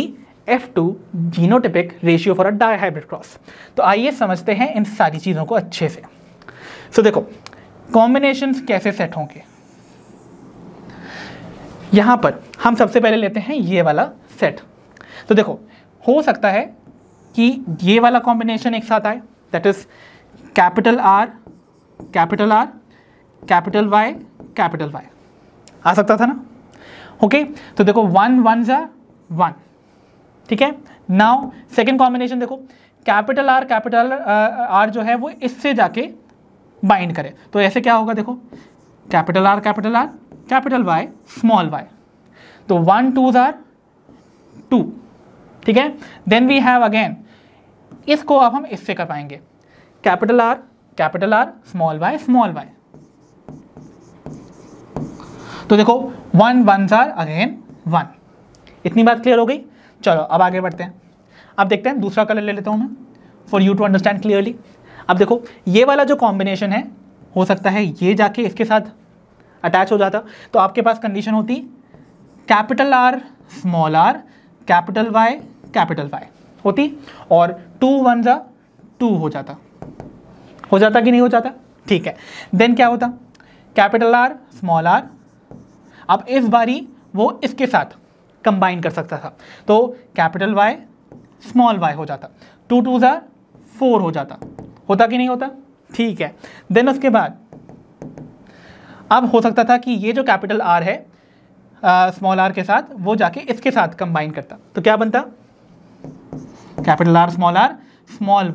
F2 genotypic ratio for a dihybrid cross. तो आइए समझते हैं इन सारी चीज़ों को अच्छे से। सो देखो कॉम्बिनेशंस कैसे सेट होंगे। यहां पर हम सबसे पहले लेते हैं ये वाला सेट। तो देखो हो सकता है कि ये वाला कॉम्बिनेशन एक साथ आए, that is capital R capital R capital Y capital Y, आ सकता था ना। ओके तो देखो 1 1 जा 1, ठीक है। नाउ सेकेंड कॉम्बिनेशन देखो, कैपिटल R जो है वो इससे जाके बाइंड करे, तो ऐसे क्या होगा देखो, capital R capital Y small y, तो 1 2 आर 2, ठीक है। देन वी हैव अगेन, इसको अब हम इससे कर पाएंगे, कैपिटल R स्मॉल y, तो देखो 1 1 आर अगेन 1। इतनी बात क्लियर हो गई। चलो अब आगे बढ़ते हैं। अब देखते हैं, दूसरा कलर ले लेता हूं मैं for you to understand clearly. अब देखो ये वाला जो कॉम्बिनेशन है, हो सकता है ये जाके इसके साथ अटैच हो जाता, तो आपके पास कंडीशन होती capital R small r capital Y होती, और 2 1 जा 2 हो जाता कि नहीं हो जाता, ठीक है। देन क्या होता, कैपिटल R स्मॉल r, अब इस बारी वो इसके साथ कंबाइन कर सकता था, तो कैपिटल Y स्मॉल y हो जाता, 2 2 जा 4 होता कि नहीं होता, ठीक है। देन उसके बाद अब हो सकता था कि ये जो कैपिटल R है स्मॉल r के साथ, वो जाके इसके साथ कंबाइन करता, तो क्या बनता, कैपिटल R स्मॉल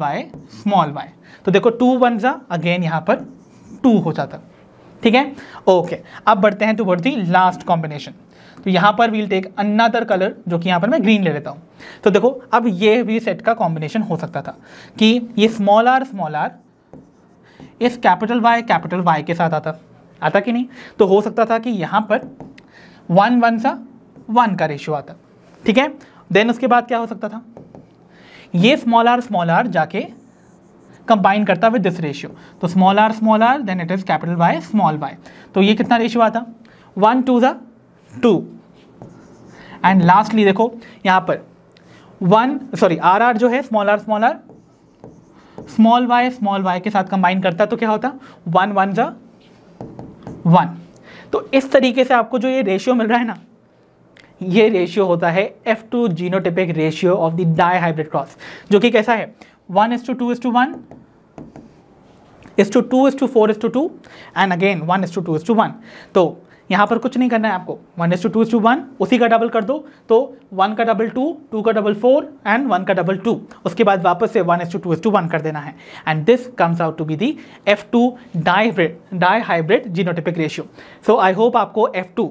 y, तो देखो 2 1 जा अगेन यहाँ पर 2 हो जाता, ठीक है। ओके अब बढ़ते हैं टुवर्ड्स द लास्ट कॉम्बिनेशन। तो यहाँ पर वील टेक अनदर कलर, जो कि यहाँ पर मैं ग्रीन ले लेता हूँ। तो देखो अब ये भी सेट का कॉम्बिनेशन हो सकता था कि ये स्मॉल r इस कैपिटल Y के साथ आता कि नहीं, तो हो सकता था कि यहाँ पर 1 1 सा 1 का रेशियो आता, ठीक है। देन उसके बाद क्या हो सकता था, ये स्मॉल r जाके कंबाइन करता विद दिस रेशियो, तो small r then it is capital Y small y, तो ये कितना रेशियो आता, 1 2 जा 2। एंड लास्टली देखो यहाँ पर R जो है स्मॉल r स्मॉल y के साथ कंबाइन करता, तो क्या होता, 1 1 जा 1। तो इस तरीके से आपको जो ये रेशियो मिल रहा है ना, ये रेशियो होता है F2 genotypic ratio of the dihybrid cross, जो कि कैसा है 1:2:1 2:4:2 एंड अगेन 1:2:1। तो यहाँ पर कुछ नहीं करना है आपको, 1:2:1 उसी का डबल कर दो, तो 1 का डबल 2, 2 का डबल 4 एंड 1 का डबल 2, उसके बाद वापस से 1:2:1 कर देना है, and this comes out to be the F2 dihybrid genotypic ratio. So I hope आपको F2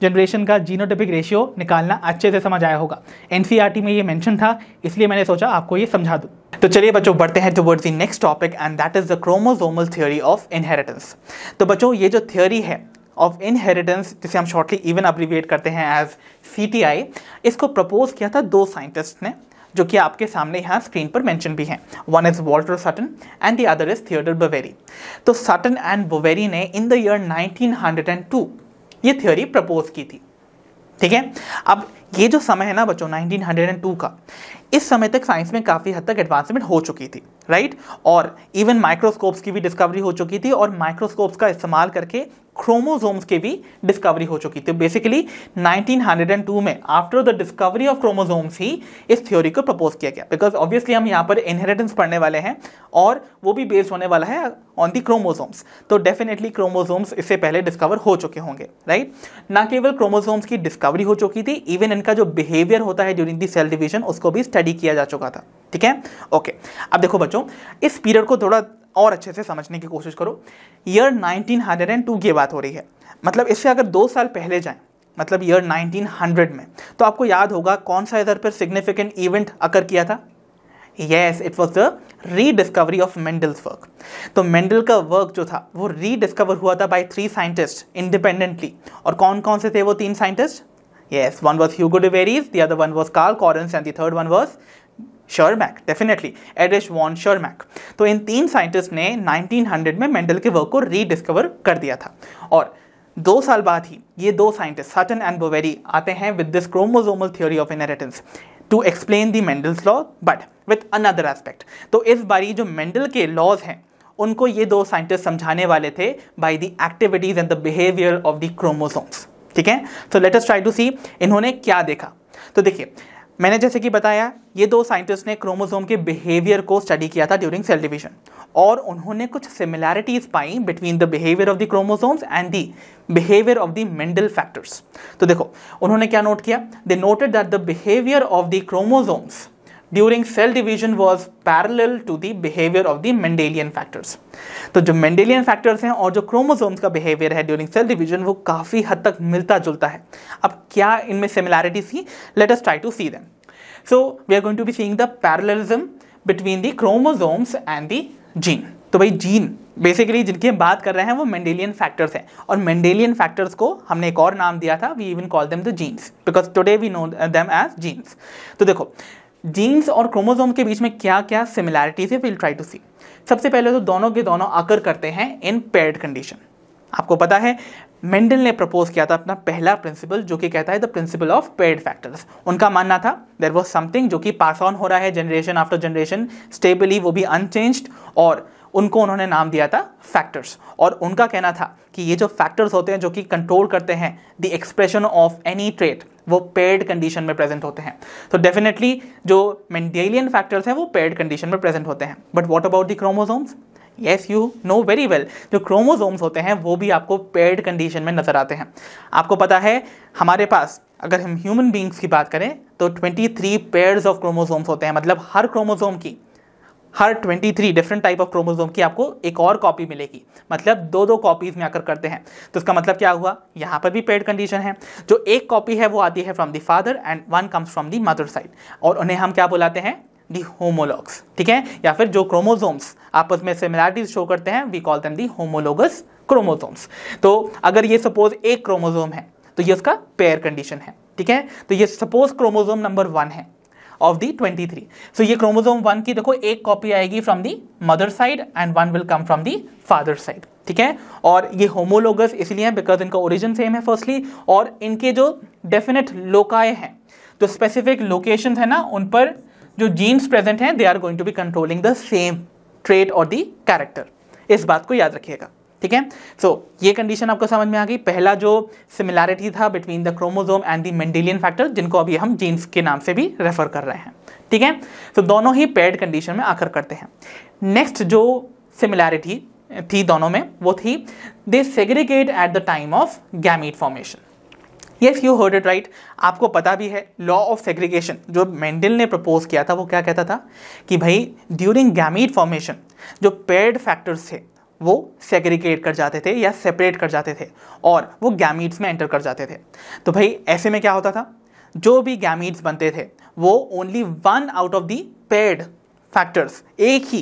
जनरेशन का जीनोटिपिक रेशियो निकालना अच्छे से समझ आया होगा। एनसीईआरटी में ये मेंशन था, इसलिए मैंने सोचा आपको ये समझा दूं। तो चलिए बच्चों बढ़ते हैं towards the next topic, and that is the chromosomal theory of inheritance. तो बच्चों ये जो थ्योरी है ऑफ इनहेरिटेंस, जिसे हम शॉर्टली इवन अब्रीविएट करते हैं एज CTI, इसको प्रपोज किया था 2 साइंटिस्ट ने, जो कि आपके सामने यहाँ स्क्रीन पर मेंशन भी हैं। One is Walter Sutton and the other is Theodor Boveri. तो सटन एंड बोवेरी ने इन द ईयर 1902 ये थ्योरी प्रपोज की थी, ठीक है। अब ये जो समय है ना बच्चों 1902 का, इस समय तक साइंस में काफ़ी हद तक एडवांसमेंट हो चुकी थी, राइट। और इवन माइक्रोस्कोप्स की भी डिस्कवरी हो चुकी थी, और माइक्रोस्कोप्स का इस्तेमाल करके क्रोमोसोम्स की भी डिस्कवरी हो चुकी थी। बेसिकली 1902 में after the discovery of chromosomes ही इस थ्योरी को प्रपोज किया गया, बिकॉज ऑब्वियसली हम यहाँ पर इनहेरिटेंस पढ़ने वाले हैं, और वो भी बेस्ड होने वाला है ऑन दी क्रोमोसोम्स। तो डेफिनेटली क्रोमोसोम्स इससे पहले डिस्कवर हो चुके होंगे, राइट। ना केवल क्रोमोसोम्स की डिस्कवरी हो चुकी थी, इवन इनका जो बिहेवियर होता है ड्यूरिंग दी सेल डिवीजन, उसको भी स्टडी किया जा चुका था, ठीक है। ओके अब देखो बच्चों, इस पीरियड को थोड़ा और अच्छे से समझने की कोशिश करो। ईयर 1902 की बात हो रही है, मतलब इससे अगर 2 साल पहले जाएं, मतलब ईयर 1900 में, तो आपको याद होगा कौन सा इधर पर सिग्निफिकेंट इवेंट अकर किया था। Yes, it was the rediscovery of Mendel's work. तो मेंडल का वर्क जो था वो रीडिस्कवर हुआ था बाय 3 साइंटिस्ट इंडिपेंडेंटली। और कौन कौन से थे वो 3 scientist? Yes, one was Hugo de Vries, the other one was Carl Correns and the third one was Tschermak, definitely Erich von Tschermak. तो इन 3 साइंटिस्ट ने 1900 में मेंडल के वर्क को रीडिस्कवर कर दिया था। और 2 साल बाद ही ये 2 साइंटिस्ट सटन एंड बोवेरी आते हैं with this chromosomal theory of inheritance to explain the Mendel's law, but with another aspect. तो इस बारी जो मेंडल के लॉज हैं उनको ये 2 साइंटिस्ट समझाने वाले थे by the activities and the behaviour of the chromosomes, ठीक है। तो लेट अस ट्राई टू सी इन्होंने क्या देखा। तो देखिए, मैंने जैसे कि बताया, ये दो साइंटिस्ट ने क्रोमोसोम के बिहेवियर को स्टडी किया था ड्यूरिंग सेल डिवीजन, और उन्होंने कुछ सिमिलैरिटीज पाई between the behaviour of the chromosomes and the behaviour of the Mendel factors. तो देखो उन्होंने क्या नोट किया, they noted that the behaviour of the chromosomes during cell division was parallel to the behaviour of the Mendelian factors. तो जो Mendelian factors हैं और जो क्रोमोसोम्स का बिहेवियर है ड्यूरिंग सेल डिवीजन, वो काफ़ी हद तक मिलता जुलता है। अब क्या इनमें सिमिलैरिटीज थी, let us try to see them. So we are going to be seeing the parallelism between the chromosomes and the gene. तो भाई जीन बेसिकली जिनकी हम बात कर रहे हैं वो मेंडेलियन फैक्टर्स हैं, और मेंडेलियन फैक्टर्स को हमने एक और नाम दिया था, we even call them the genes, because today we know them as genes. तो देखो जीन्स और क्रोमोसोम के बीच में क्या क्या सिमिलैरिटीज है, विल ट्राई टू सी। सबसे पहले तो दोनों के दोनों आकर करते हैं इन पेयर्ड कंडीशन। आपको पता है मेंडल ने प्रपोज किया था अपना पहला प्रिंसिपल, जो कि कहता है the principle of paired factors. उनका मानना था देयर वाज समथिंग जो कि पास ऑन हो रहा है जनरेशन आफ्टर जनरेशन स्टेबली, वो भी अनचेंज्ड, और उनको उन्होंने नाम दिया था फैक्टर्स। और उनका कहना था कि ये जो फैक्टर्स होते हैं जो कि कंट्रोल करते हैं the expression of any trait, वो पेयर्ड कंडीशन में प्रेजेंट होते हैं। तो डेफिनेटली जो मेंडेलियन फैक्टर्स हैं वो पेयर्ड कंडीशन में प्रेजेंट होते हैं। But what about the chromosomes? Yes, you know very well, जो क्रोमोसोम्स होते हैं वो भी आपको पेयर्ड कंडीशन में नजर आते हैं। आपको पता है हमारे पास, अगर हम ह्यूमन बींग्स की बात करें तो 23 पेयर्स ऑफ क्रोमोसोम्स होते हैं। मतलब हर क्रोमोसोम की, हर 23 डिफरेंट टाइप ऑफ क्रोमोसोम की आपको एक और कॉपी मिलेगी, मतलब दो दो कॉपीज में आकर करते हैं। तो इसका मतलब क्या हुआ, यहाँ पर भी पेयर्ड कंडीशन है। जो एक कॉपी है वो आती है from the father and one comes from the mother side, और उन्हें हम क्या बुलाते हैं, दी होमोलॉग्स। ठीक है, या फिर जो क्रोमोसोम्स आपस में सिमिलैरिटीज शो करते हैं we call them the homologous chromosomes. तो अगर ये सपोज एक क्रोमोसोम है तो ये उसका पेयर कंडीशन है। ठीक है, तो ये सपोज क्रोमोसोम नंबर 1 है ऑफ दी 23। सो ये क्रोमोसोम 1 की देखो एक कॉपी आएगी from the mother side and 1 will come from the father side. ठीक है, और ये होमोलोगस इसलिए है बिकॉज इनका ओरिजिन सेम है फर्स्टली, और इनके जो डेफिनेट लोकाए हैं, जो स्पेसिफिक लोकेशंस है ना, उन पर जो जीन्स प्रेजेंट हैं they are going to be controlling the same trait और दी कैरेक्टर। इस बात को याद रखिएगा। ठीक है, सो ये कंडीशन आपको समझ में आ गई। पहला जो सिमिलैरिटी था between the chromosome and the Mendelian factor, जिनको अभी हम जीन्स के नाम से भी रेफर कर रहे हैं। ठीक है, तो दोनों ही पेयर्ड कंडीशन में आकर करते हैं। नेक्स्ट जो सिमिलैरिटी थी दोनों में वो थी they segregate at the time of gamete formation. Yes, you heard it right. आपको पता भी है लॉ ऑफ सेग्रीगेशन जो मेंडल ने प्रपोज किया था वो क्या कहता था कि भाई ड्यूरिंग गैमीट फॉर्मेशन जो पेयर्ड फैक्टर्स थे वो सेग्रीगेट कर जाते थे या सेपरेट कर जाते थे और वो गैमीट्स में एंटर कर जाते थे। तो भाई ऐसे में क्या होता था, जो भी गैमीट्स बनते थे वो only 1 out of the paired factors एक ही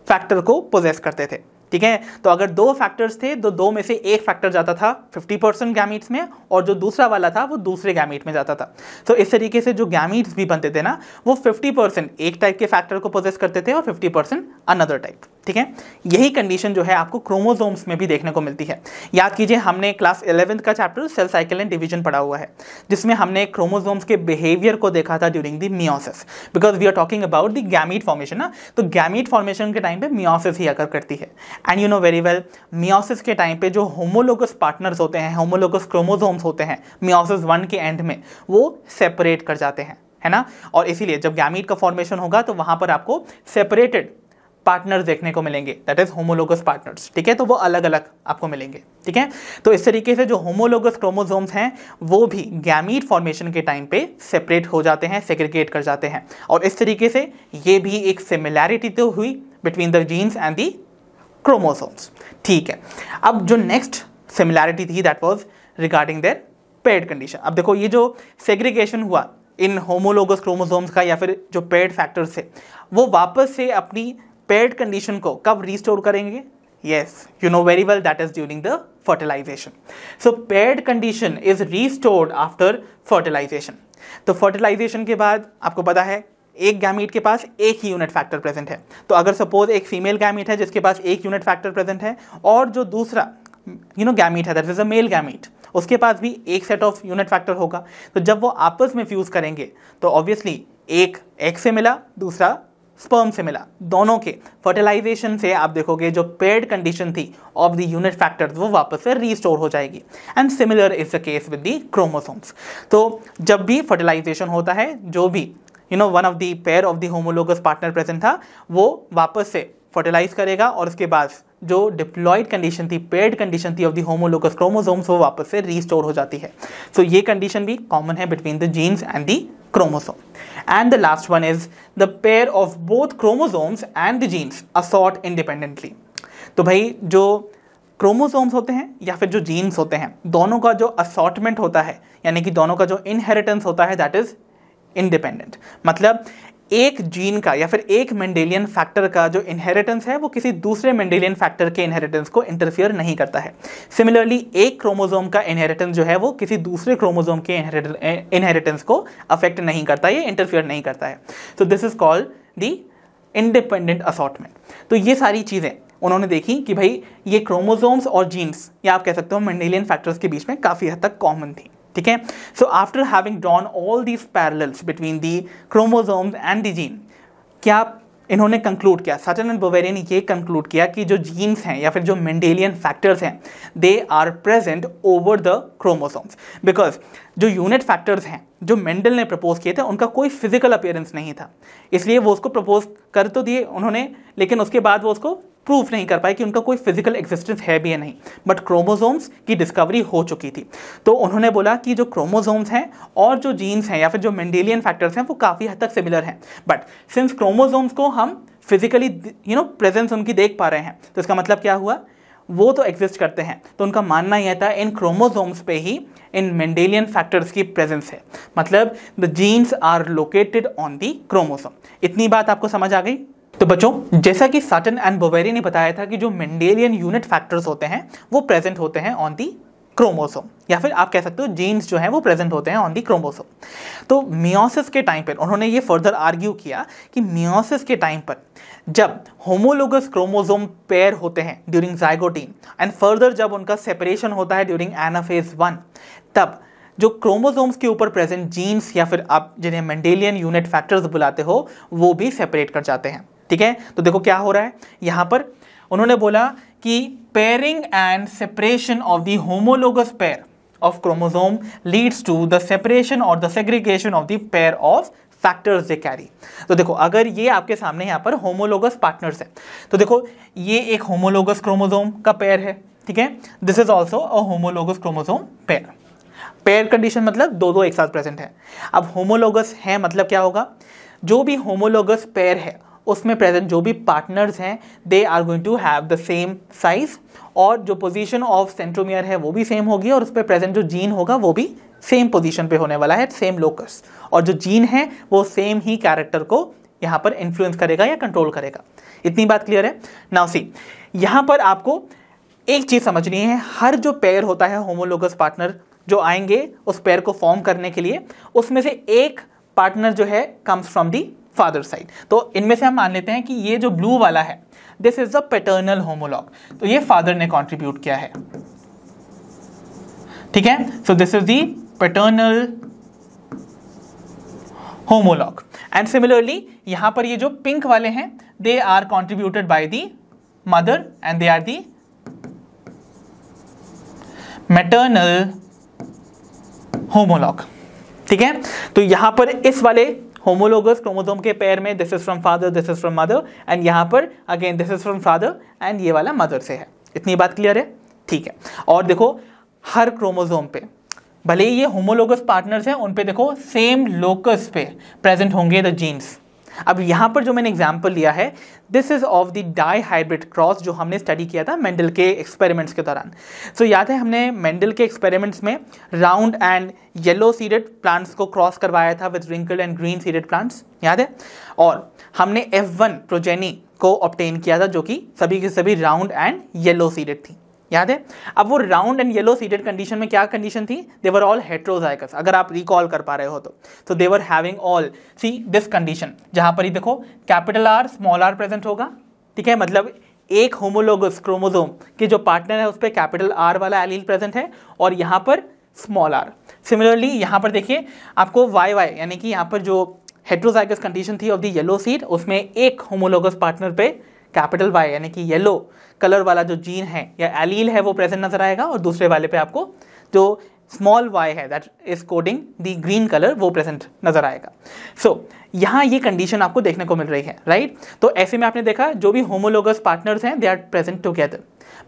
फैक्टर को पोजेस करते थे। ठीक है, तो अगर 2 फैक्टर्स थे तो 2 में से एक फैक्टर जाता था 50% गैमीट्स में और जो दूसरा वाला था वो दूसरे गैमीट में जाता था। तो इस तरीके से जो गैमीट्स भी बनते थे ना वो 50% एक टाइप के फैक्टर को पोजेस करते थे और 50% अनदर टाइप। ठीक है, यही कंडीशन जो है आपको क्रोमोसोम्स में भी देखने को मिलती है। याद कीजिए हमने क्लास 11th का chapter cell cycle and division पढ़ा हुआ है जिसमें हमने क्रोमोसोम्स के बिहेवियर को देखा था during the meiosis, because we are talking about the gamete formation ना। तो गैमीट फॉर्मेशन के टाइम पे मियोसिस ही अकर करती है and you know very well meiosis के टाइम पे जो होमोलोगस पार्टनर्स होते हैं, होमोलोगस क्रोमोसोम्स होते हैं मियोसिस 1 के एंड में वो सेपरेट कर जाते हैं, है ना। और इसीलिए जब गैमीट का फॉर्मेशन होगा तो वहां पर आपको सेपरेटेड पार्टनर्स देखने को मिलेंगे, दैट इज होमोलोगस पार्टनर्स। ठीक है, तो वो अलग अलग आपको मिलेंगे। ठीक है, तो इस तरीके से जो होमोलोगस क्रोमोसोम्स हैं वो भी गैमीट फॉर्मेशन के टाइम पे सेपरेट हो जाते हैं, सेग्रीगेट कर जाते हैं, और इस तरीके से ये भी एक सिमिलैरिटी तो हुई between the genes and the chromosomes. ठीक है, अब जो नेक्स्ट सिमिलैरिटी थी that was regarding their paired condition. अब देखो ये जो सेग्रीगेशन हुआ इन होमोलोगस क्रोमोसोम्स का या फिर जो पेयर्ड फैक्टर्स थे वो वापस से अपनी पेयर्ड कंडीशन को कब रिस्टोर करेंगे? Yes, you know very well that is during the fertilisation. So paired condition is restored after fertilisation. तो फर्टिलाइजेशन के बाद आपको पता है एक गैमीट के पास एक ही यूनिट फैक्टर प्रेजेंट है। तो अगर सपोज एक फीमेल गैमीट है जिसके पास एक यूनिट फैक्टर प्रेजेंट है और जो दूसरा गैमीट है that is a male gamete, उसके पास भी एक सेट ऑफ यूनिट फैक्टर होगा। तो जब वो आपस में फ्यूज करेंगे तो ऑब्वियसली एक एक्स से मिला, दूसरा स्पर्म से मिला, दोनों के फर्टिलाइजेशन से आप देखोगे जो पेयर्ड कंडीशन थी ऑफ द यूनिट फैक्टर्स वो वापस से रीस्टोर हो जाएगी। And similar is the case with the chromosomes. तो जब भी फर्टिलाइजेशन होता है, जो भी one of the pair of the homologous partner present था वो वापस से फर्टिलाइज करेगा और उसके बाद जो डिप्लॉयड कंडीशन थी, पेयर्ड कंडीशन थी ऑफ द होमोलोगस क्रोमोसोम्स वो वापस से रीस्टोर हो जाती है। सो ये कंडीशन भी कॉमन है between the genes and the chromosome. And the last one is the pair of both chromosomes and the genes assort independently. तो भाई जो क्रोमोसोम्स होते हैं या फिर जो जीन्स होते हैं, दोनों का जो असॉर्टमेंट होता है यानी कि दोनों का जो इनहेरिटेंस होता है दैट इज इंडिपेंडेंट। मतलब एक जीन का या फिर एक मेंडेलियन फैक्टर का जो इनहेरिटेंस है वो किसी दूसरे मेंडेलियन फैक्टर के इनहेरिटेंस को इंटरफियर नहीं करता है। सिमिलरली एक क्रोमोसोम का इनहेरिटेंस जो है वो किसी दूसरे क्रोमोसोम के इनहेरिटेंस को अफेक्ट नहीं करता, ये इंटरफियर नहीं करता है। So this is called the independent assortment. तो ये सारी चीज़ें उन्होंने देखी कि भाई ये क्रोमोसोम्स और जीन्स या आप कह सकते हो मेंडेलियन फैक्टर्स के बीच में काफ़ी हद तक कॉमन थी। ठीक है। So after having drawn all these parallels between the chromosomes and the gene, क्या इन्होंने कंक्लूड किया, सटन एंड बोवेरी ने ये कंक्लूड किया कि जो जीन्स हैं या फिर जो मेंडेलियन फैक्टर्स हैं they are present over the chromosomes. Because जो यूनिट फैक्टर्स हैं जो मेंडल ने प्रपोज किए थे उनका कोई फिजिकल अपीयरेंस नहीं था, इसलिए वो उसको प्रपोज कर तो दिए उन्होंने, लेकिन उसके बाद वो उसको प्रूफ नहीं कर पाए कि उनका कोई फिजिकल एग्जिस्टेंस है भी या नहीं। बट क्रोमोसोम्स की डिस्कवरी हो चुकी थी, तो उन्होंने बोला कि जो क्रोमोसोम्स हैं और जो जीन्स हैं या फिर जो मेंडेलियन फैक्टर्स हैं वो काफ़ी हद तक सिमिलर हैं। बट सिंस क्रोमोसोम्स को हम फिजिकली प्रेजेंस उनकी देख पा रहे हैं, तो इसका मतलब क्या हुआ, वो तो एग्जिस्ट करते हैं। तो उनका मानना यह था इन क्रोमोसोम्स पे ही इन मेंडेलियन फैक्टर्स की प्रेजेंस है, मतलब the genes are located on the chromosome. इतनी बात आपको समझ आ गई। तो बच्चों जैसा कि सटन एंड बोवेरी ने बताया था कि जो मेंडेलियन यूनिट फैक्टर्स होते हैं वो प्रेजेंट होते हैं ऑन दी क्रोमोसोम, या फिर आप कह सकते हो जीन्स जो हैं वो प्रेजेंट होते हैं ऑन दी क्रोमोसोम। तो मियोसिस के टाइम पर उन्होंने ये फर्दर आर्ग्यू किया कि मियोसिस के टाइम पर जब होमोलोगस क्रोमोसोम पेयर होते हैं ड्यूरिंग जाइगोटीन एंड फर्दर जब उनका सेपरेशन होता है ड्यूरिंग एनाफेज 1, तब जो क्रोमोसोम्स के ऊपर प्रेजेंट जीन्स या फिर आप जिन्हें मेंडेलियन यूनिट फैक्टर्स बुलाते हो वो भी सेपरेट कर जाते हैं। ठीक है। तो देखो क्या हो रहा है यहाँ पर, उन्होंने बोला कि pairing and separation of the homologous pair of chromosome leads to the separation और the segregation of the pair of factors they carry. तो देखो अगर ये आपके सामने यहाँ पर होमोलोगस पार्टनर्स है, तो देखो ये एक होमोलोगस क्रोमोसोम का पेयर है। ठीक है। This is also a homologous chromosome pair. Pair condition मतलब दो दो एक साथ प्रेजेंट है। अब होमोलोगस है मतलब क्या होगा, जो भी होमोलोगस पेयर है उसमें प्रेजेंट जो भी पार्टनर्स हैं they are going to have the same size, और जो पोजीशन ऑफ सेंट्रोमियर है वो भी सेम होगी, और उस पर प्रेजेंट जो जीन होगा वो भी सेम पोजीशन पे होने वाला है, सेम लोकस, और जो जीन है वो सेम ही कैरेक्टर को यहाँ पर इन्फ्लुएंस करेगा या कंट्रोल करेगा। इतनी बात क्लियर है। नाउ सी, यहाँ पर आपको एक चीज़ समझनी है, हर जो पेयर होता है होमोलोगस पार्टनर जो आएंगे उस पेयर को फॉर्म करने के लिए, उसमें से एक पार्टनर जो है comes from the father side. तो इनमें से हम मान लेते हैं कि ये जो ब्लू वाला है this is the paternal homologue, तो ये फादर ने कंट्रीब्यूट किया है। ठीक है। So this is the paternal homologue. And similarly यहां पर ये जो पिंक वाले हैं they are contributed by the mother and they are the maternal homologue. ठीक है। तो यहां पर इस वाले होमोलोगस क्रोमोसोम के पेयर में this is from father, this is from mother, and यहां पर again this is from father and ये वाला मदर से है। इतनी बात क्लियर है। ठीक है। और देखो हर क्रोमोसोम पे भले ही ये होमोलोगस पार्टनर्स हैं, उन पे देखो सेम लोकस पे प्रेजेंट होंगे द जीन्स। अब यहाँ पर जो मैंने एग्जाम्पल लिया है this is of the dihybrid cross जो हमने स्टडी किया था मेंडल के एक्सपेरिमेंट्स के दौरान। सो याद है हमने मेंडल के एक्सपेरिमेंट्स में round and yellow seeded plants को क्रॉस करवाया था with wrinkle and green seeded plants, याद है। और हमने F1 प्रोजेनी को ऑब्टेन किया था जो कि सभी के सभी राउंड एंड येलो सीडेड थी, याद है। अब वो round and yellow seeded condition में क्या कंडीशन थी, दे वर ऑल हेट्रोजाइगस, अगर आप रिकॉल कर पा रहे हो तो they were having all see this condition, जहां पर ही देखो capital R small R present होगा। ठीक है। मतलब एक होमोलोगस क्रोमोसोम के जो पार्टनर है उस पर कैपिटल आर वाला एलील प्रेजेंट है और यहाँ पर स्मॉल आर। सिमिलरली यहाँ पर देखिए आपको वाई वाई यानी कि यहाँ पर जो हेट्रोजाइगस कंडीशन थी ऑफ द येलो सीड, उसमें एक होमोलोगस पार्टनर पे कैपिटल वाई यानी कि येलो कलर वाला जो जीन है या एलील है वो प्रेजेंट नजर आएगा, और दूसरे वाले पे आपको जो स्मॉल वाई है that is coding the green colour वो प्रेजेंट नजर आएगा। सो यहाँ ये कंडीशन आपको देखने को मिल रही है, राइट। तो ऐसे में आपने देखा जो भी होमोलोगस पार्टनर्स हैं they are present together,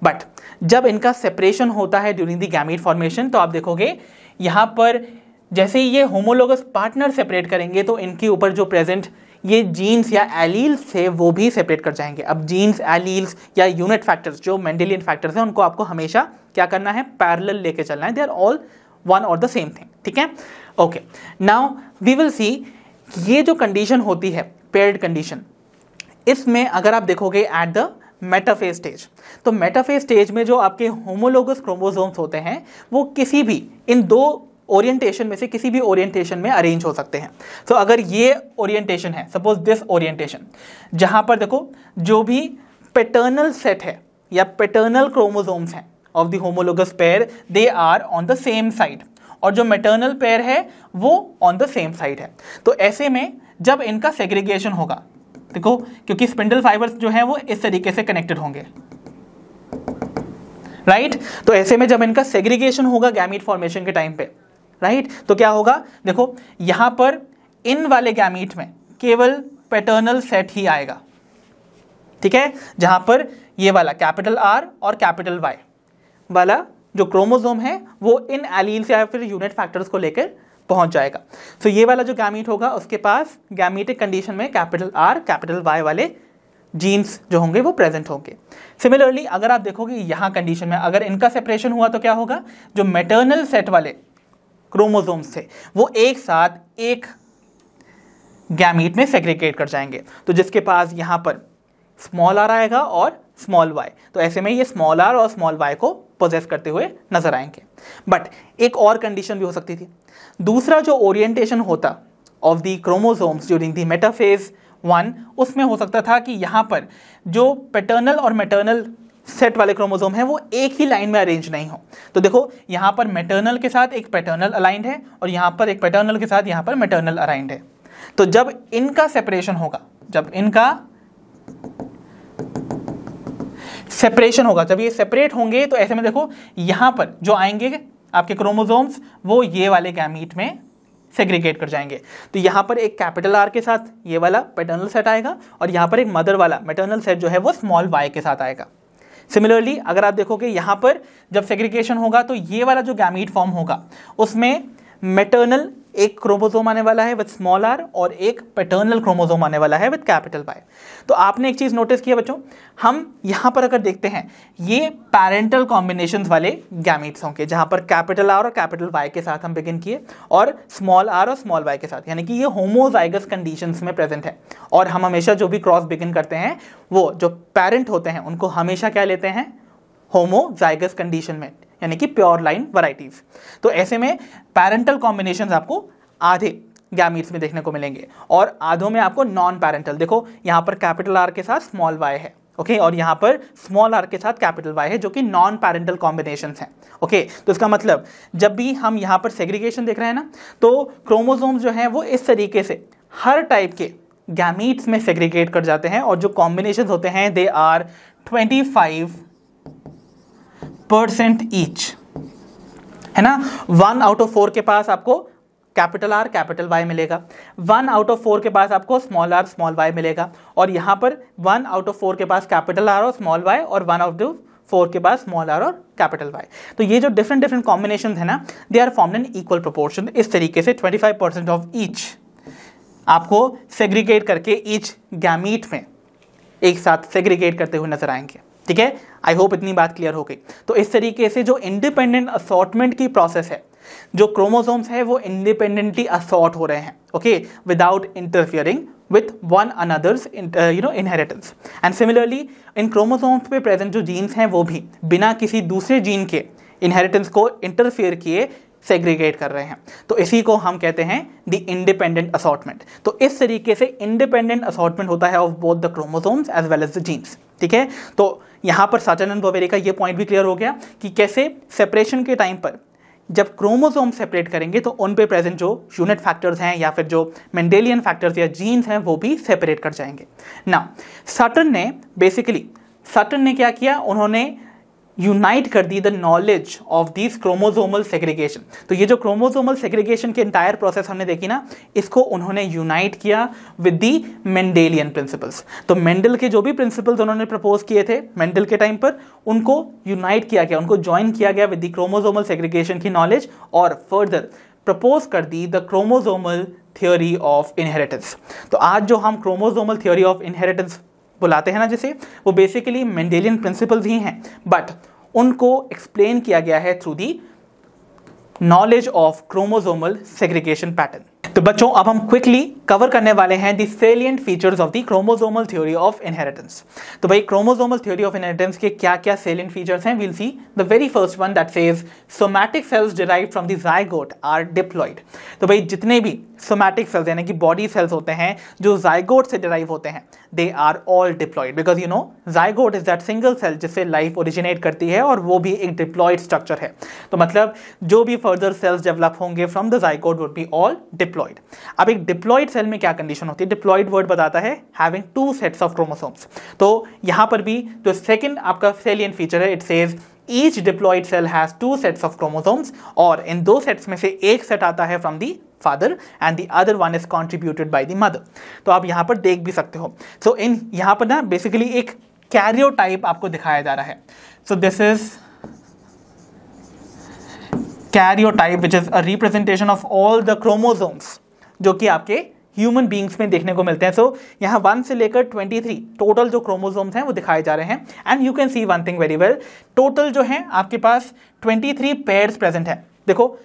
but जब इनका सेपरेशन होता है ड्यूरिंग द गैमीट फॉर्मेशन तो आप देखोगे यहाँ पर जैसे ही ये होमोलोगस पार्टनर सेपरेट करेंगे तो इनके ऊपर जो प्रेजेंट ये जीन्स या एलील्स थे वो भी सेपरेट कर जाएंगे। अब जीन्स, एलील्स या यूनिट फैक्टर्स जो मेंडेलियन फैक्टर्स हैं उनको आपको हमेशा क्या करना है, पैरेलल लेके चलना है, दे आर ऑल वन और द सेम थिंग, ठीक है। Okay, now we will see ये जो कंडीशन होती है पेयर्ड कंडीशन, इसमें अगर आप देखोगे एट द मेटाफेज स्टेज, तो मेटाफेज स्टेज में जो आपके होमोलोगस क्रोमोसोम्स होते हैं वो किसी भी इन दो ओरिएंटेशन में से किसी भी ओरिएंटेशन में अरेंज हो सकते हैं। तो अगर ये ओरिएंटेशन है, सपोज दिस ओरिएंटेशन, जहां पर देखो जो भी पैटर्नल सेट है या पैटर्नल क्रोमोसोम्स हैं of the homologous pair they are on the same side, और जो मैटरनल पेयर है वो ऑन द सेम साइड है। तो ऐसे में जब इनका सेग्रीगेशन होगा, देखो क्योंकि स्पिंडल फाइबर्स जो हैं वो इस तरीके से कनेक्टेड होंगे, राइट। तो ऐसे में जब इनका सेग्रीगेशन होगा गैमीट फॉर्मेशन के टाइम पे, राइट, तो क्या होगा, देखो यहां पर इन वाले गैमीट में केवल पैटर्नल सेट ही आएगा, ठीक है, जहां पर ये वाला कैपिटल आर और कैपिटल वाई वाला जो क्रोमोसोम है वो इन एलील्स या फिर यूनिट फैक्टर्स को लेकर पहुंच जाएगा। तो ये वाला जो गैमीट होगा उसके पास गैमीटिक कंडीशन में कैपिटल आर कैपिटल वाई वाले जीन्स जो होंगे वो प्रेजेंट होंगे। सिमिलरली अगर आप देखोगे यहाँ कंडीशन में अगर इनका सेपरेशन हुआ तो क्या होगा, जो मैटरनल सेट वाले क्रोमोसोम्स थे वो एक साथ एक गैमीट में सेग्रीगेट कर जाएंगे, तो जिसके पास यहाँ पर स्मॉल आर आएगा और स्मॉल वाई, तो ऐसे में ये स्मॉल आर और स्मॉल वाई को पोजेस करते हुए नजर आएंगे। बट एक और कंडीशन भी हो सकती थी, दूसरा जो ओरिएंटेशन होता of the chromosomes during the metaphase 1, उसमें हो सकता था कि यहाँ पर जो पैटर्नल और मैटरनल सेट वाले क्रोमोसोम हैं वो एक ही लाइन में अरेंज नहीं हो। तो देखो यहाँ पर मैटरनल के साथ एक पैटर्नल अलाइंड है और यहाँ पर एक पैटर्नल के साथ यहाँ पर मैटरनल अलाइंड है। तो जब इनका सेपरेशन होगा, जब इनका सेपरेशन होगा, जब ये सेपरेट होंगे तो ऐसे में देखो यहाँ पर जो आएंगे आपके क्रोमोसोम्स वो ये वाले गैमीट में सेग्रीगेट कर जाएंगे। तो यहाँ पर एक कैपिटल आर के साथ ये वाला पैटर्नल सेट आएगा और यहाँ पर एक मदर वाला मैटरनल सेट जो है वो स्मॉल वाई के साथ आएगा। सिमिलरली अगर आप देखोगे यहाँ पर जब सेग्रीगेशन होगा तो ये वाला जो गैमीट फॉर्म होगा उसमें मैटरनल एक क्रोमोसोम आने वाला है विद स्मॉल आर और एक पैटर्नल क्रोमोसोम आने वाला है विद कैपिटल वाई। तो आपने एक चीज नोटिस किया बच्चों, हम यहाँ पर अगर देखते हैं ये पैरेंटल कॉम्बिनेशंस वाले गैमीट्स होंगे जहाँ पर कैपिटल आर और कैपिटल वाई के साथ हम बिगिन किए और स्मॉल आर और स्मॉल वाई के साथ, यानी कि ये होमोजाइगस कंडीशंस में प्रेजेंट है। और हम हमेशा जो भी क्रॉस बिगिन करते हैं वो जो पेरेंट होते हैं उनको हमेशा क्या लेते हैं, होमोजाइगस कंडीशन में, यानी कि प्योर लाइन वैरायटीज। तो ऐसे में पैरेंटल कॉम्बिनेशंस आपको आधे गैमीट्स में देखने को मिलेंगे और आधों में आपको नॉन पैरेंटल, देखो यहाँ पर कैपिटल आर के साथ स्मॉल वाई है, ओके, और यहाँ पर स्मॉल आर के साथ कैपिटल वाई है जो कि नॉन पैरेंटल कॉम्बिनेशंस हैं, ओके। तो इसका मतलब जब भी हम यहाँ पर सेग्रीगेशन देख रहे हैं ना, तो क्रोमोसोम्स जो हैं वो इस तरीके से हर टाइप के गैमीट्स में सेग्रीगेट कर जाते हैं और जो कॉम्बिनेशंस होते हैं दे आर 25% ईच, है ना। 1 आउट ऑफ 4 के पास आपको कैपिटल आर कैपिटल वाई मिलेगा, 1 आउट ऑफ 4 के पास आपको स्मॉल आर स्मॉल वाई मिलेगा, और यहाँ पर 1 आउट ऑफ 4 के पास कैपिटल आर और स्मॉल वाई, और 1 आउट ऑफ 4 के पास स्मॉल आर और कैपिटल वाई। तो ये जो डिफरेंट कॉम्बिनेशन है ना, they are formed in equal proportion. इस तरीके से 25% ऑफ ईच आपको सेग्रीगेट करके ईच गैमीट में एक साथ सेग्रीगेट करते हुए नजर आएंगे, ठीक है। आई होप इतनी बात क्लियर हो गई। तो इस तरीके से जो इंडिपेंडेंट असॉर्टमेंट की प्रोसेस है, जो क्रोमोसोम्स है वो इंडिपेंडेंटली असॉर्ट हो रहे हैं, okay, without interfering with one another's inheritance. And similarly in chromosomes पे प्रेजेंट जो जीन्स हैं वो भी बिना किसी दूसरे जीन के इनहेरिटेंस को इंटरफियर किए सेग्रीगेट कर रहे हैं। तो इसी को हम कहते हैं द इंडिपेंडेंट असॉर्टमेंट। तो इस तरीके से इंडिपेंडेंट असॉर्टमेंट होता है of both the chromosomes as well as the genes, ठीक है। तो यहाँ पर साचानंद बोवेरी का ये पॉइंट भी क्लियर हो गया कि कैसे सेपरेशन के टाइम पर जब क्रोमोसोम सेपरेट करेंगे तो उन पे प्रेजेंट जो यूनिट फैक्टर्स हैं या फिर जो मेंडेलियन फैक्टर्स या जीन्स हैं वो भी सेपरेट कर जाएंगे। ना सटन ने क्या किया, उन्होंने यूनाइट कर दी the knowledge of this chromosomal segregation. तो ये जो क्रोमोसोमल सेग्रीगेशन की एंटायर प्रोसेस हमने देखी ना, इसको उन्होंने यूनाइट किया विद दी मेंडेलियन प्रिंसिपल्स। तो मेंडल के जो भी प्रिंसिपल्स उन्होंने प्रपोज किए थे मेंडल के टाइम पर, उनको यूनाइट किया गया, उनको ज्वाइन किया गया विद द क्रोमोसोमल सेग्रीगेशन की नॉलेज, और फर्दर प्रपोज कर दी the chromosomal theory of inheritance. तो आज जो हम क्रोमोसोमल थ्योरी ऑफ इनहेरिटेंस बुलाते हैं ना जिसे, वो बेसिकली मेंडेलियन प्रिंसिपल्स ही हैं, बट उनको एक्सप्लेन किया गया है through the knowledge of chromosomal segregation pattern. तो बच्चों अब हम क्विकली कवर करने वाले हैं the salient features of the chromosomal theory of inheritance. तो भाई क्रोमोसोमल थ्योरी ऑफ इनहेरिटेंस के क्या क्या सेलिएंट फीचर्स हैं, we'll see the very first one that says somatic cells derived from the zygote are diploid. तो भाई जितने भी सोमैटिक सेल्स यानी कि बॉडी सेल्स होते हैं जो जाइगोट से डिराइव होते हैं, they are all diploid, because you know zygote is that single cell जिससे लाइफ ओरिजिनेट करती है और वो भी एक डिप्लॉइड स्ट्रक्चर है। तो मतलब जो भी फर्दर सेल्स डेवलप होंगे from the zygote would be all diploid. अब एक डिप्लॉइड सेल में क्या कंडीशन होती है, डिप्लॉइड वर्ड बताता है हैविंग 2 सेट्स ऑफ क्रोमोसोम्स। तो यहां पर भी जो सेकंड आपका सेलिएंट फीचर है, it says each diploid cell has 2 sets of chromosomes, और इन 2 सेट्स में से एक सेट आता है from the father and the other one is contributed by the mother. तो आप यहां पर देख भी सकते हो। सो इन यहां पर ना बेसिकली एक कैरियोटाइप आपको दिखाया जा रहा है। So this is karyotype which is a representation of all the chromosomes जो कि आपके ह्यूमन बींग्स में देखने को मिलते हैं। सो यहाँ 1 से लेकर 23 टोटल जो क्रोमोसोम्स हैं वो दिखाए जा रहे हैं। And you can see one thing very well, total जो है आपके पास 23 पेयर्स प्रेजेंट है। देखो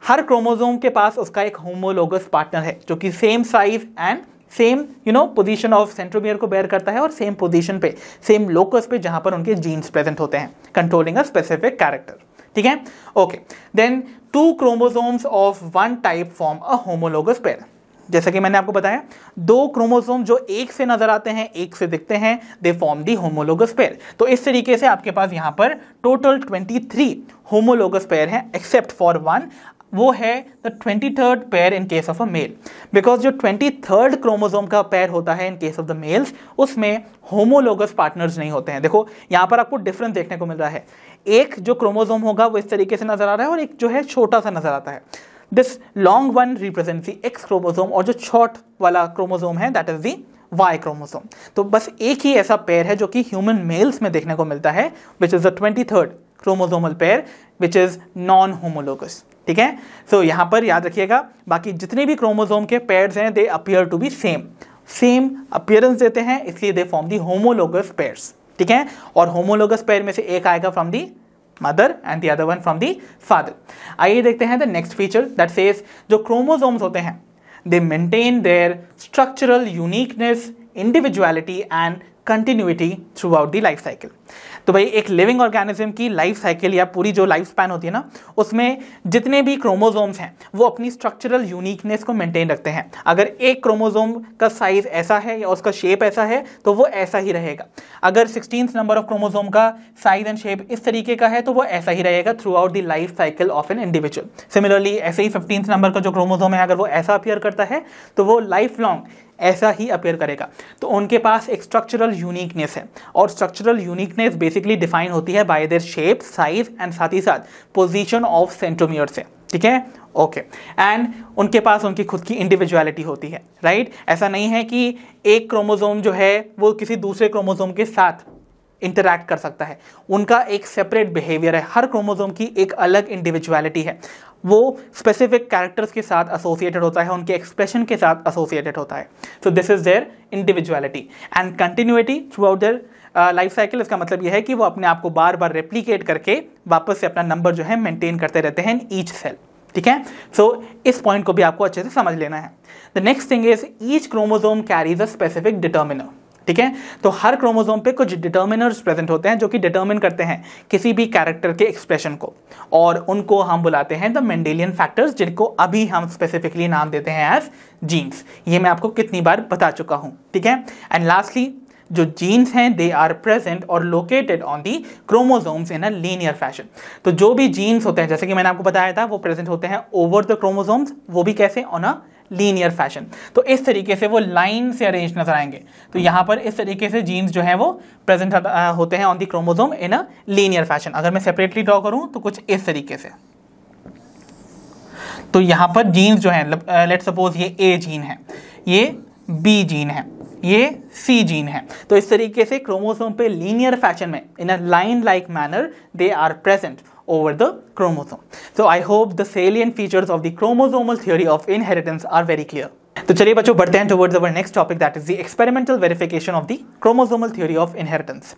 हर क्रोमोसोम के पास उसका एक होमोलोगस पार्टनर है जो कि same size and same position of centromere को बेयर करता है और सेम पोजीशन पे, सेम लोकस पे जहां पर उनके जीन्स प्रेजेंट होते हैं कंट्रोलिंग अ स्पेसिफिक कैरेक्टर। ठीक है, okay. Then 2 chromosomes of 1 type form a homologous pair. जैसा कि मैंने आपको बताया 2 क्रोमोसोम जो एक से नजर आते हैं, एक से दिखते हैं, they form the homologous pair. तो इस तरीके से आपके पास यहां पर टोटल 23 होमोलोगस पेयर हैं, एक्सेप्ट फॉर 1, वो है the 23rd pair in case of a male. Because जो 23rd क्रोमोसोम का पेयर होता है in case of the males, उसमें होमोलोगस पार्टनर्स नहीं होते हैं। देखो यहाँ पर आपको डिफरेंस देखने को मिल रहा है, एक जो क्रोमोसोम होगा वो इस तरीके से नजर आ रहा है और एक जो है छोटा सा नजर आता है। This long one represents the X chromosome और जो शॉर्ट वाला क्रोमोसोम है that is the Y chromosome. तो बस एक ही ऐसा पेयर है जो कि ह्यूमन मेल्स में देखने को मिलता है, which is the 23rd chromosomal pair which is non homologous. ठीक है, सो यहां पर याद रखिएगा बाकी जितने भी क्रोमोसोम के पेयर्स हैं they appear to be same appearance देते हैं, इसलिए they form the homologous pairs. ठीक है, और होमोलोगस पेयर में से एक आएगा from the mother and the other one from the father. आइए देखते हैं the next feature that says जो क्रोमोसोम्स होते हैं they maintain their structural uniqueness, individuality and continuity throughout the life cycle. तो भाई एक लिविंग ऑर्गेनिज्म की लाइफ साइकिल या पूरी जो लाइफ स्पैन होती है ना, उसमें जितने भी क्रोमोसोम्स हैं वो अपनी स्ट्रक्चरल यूनिकनेस को मेंटेन रखते हैं। अगर एक क्रोमोसोम का साइज ऐसा है या उसका शेप ऐसा है तो वो ऐसा ही रहेगा। अगर 16th नंबर ऑफ क्रोमोसोम का साइज एंड शेप इस तरीके का है तो वो ऐसा ही रहेगा through out the life cycle of an individual. Similarly ऐसे ही 15th नंबर का जो क्रोमोसोम है अगर वो ऐसा अपीयर करता है तो वो लाइफ लॉन्ग ऐसा ही अपीयर करेगा। तो उनके पास एक स्ट्रक्चरल यूनिकनेस है और स्ट्रक्चरल यूनिकनेस बेसिकली डिफाइन होती है bye their shape, size and साथ ही साथ पोजीशन ऑफ सेंट्रोमियर से। ठीक है, ओके। एंड उनके पास उनकी खुद की इंडिविजुअलिटी होती है, राइट। ऐसा नहीं है कि एक क्रोमोसोम जो है वो किसी दूसरे क्रोमोसोम के साथ इंटरैक्ट कर सकता है, उनका एक सेपरेट बिहेवियर है। हर क्रोमोसोम की एक अलग इंडिविजुअलिटी है, वो स्पेसिफिक कैरेक्टर्स के साथ एसोसिएटेड होता है, उनके एक्सप्रेशन के साथ एसोसिएटेड होता है। So this is there individuality and continuity through out there life cycle. इसका मतलब यह है कि वो अपने आप को बार बार रेप्लिकेट करके वापस से अपना नंबर जो है मेंटेन करते रहते हैं इन ईच सेल। ठीक है, सो इस पॉइंट को भी आपको अच्छे से समझ लेना है। The next thing is each chromosome carries a specific determiner. ठीक है, तो हर क्रोमोसोम पे कुछ डिटर्मिनर्स प्रेजेंट होते हैं जो कि डिटर्मिन करते हैं किसी भी कैरेक्टर के एक्सप्रेशन को, और उनको हम बुलाते हैं द मेंडेलियन फैक्टर्स, जिनको अभी हम स्पेसिफिकली नाम देते हैं एज जीन्स। ये मैं आपको कितनी बार बता चुका हूं। ठीक है, एंड लास्टली जो जीन्स हैं दे आर प्रेजेंट और located on the chromosomes in a linear fashion. तो जो भी जीन्स होते हैं, जैसे कि मैंने आपको बताया था, वो प्रेजेंट होते हैं ओवर द क्रोमोसोम्स, वो भी कैसे, ऑन अ लीनियर फैशन। तो इस तरीके से वो लाइन से अरेंज नजर आएंगे। तो यहाँ पर इस तरीके से जीन्स जो है वो प्रेजेंट होते हैं on the chromosome in a linear fashion. अगर मैं सेपरेटली ड्रॉ करूँ तो कुछ इस तरीके से। तो यहाँ पर जीन्स जो है, लेट्स सपोज ये ए जीन है, ये बी जीन है, ये सी जीन है। तो इस तरीके से क्रोमोसोम पे लीनियर फैशन में in a line like manner they are present over the chromosome. So I hope the salient features of the chromosomal theory of inheritance are very clear. तो चलिए बच्चों बढ़ते हैं towards our next topic, that is the experimental verification of the chromosomal theory of inheritance.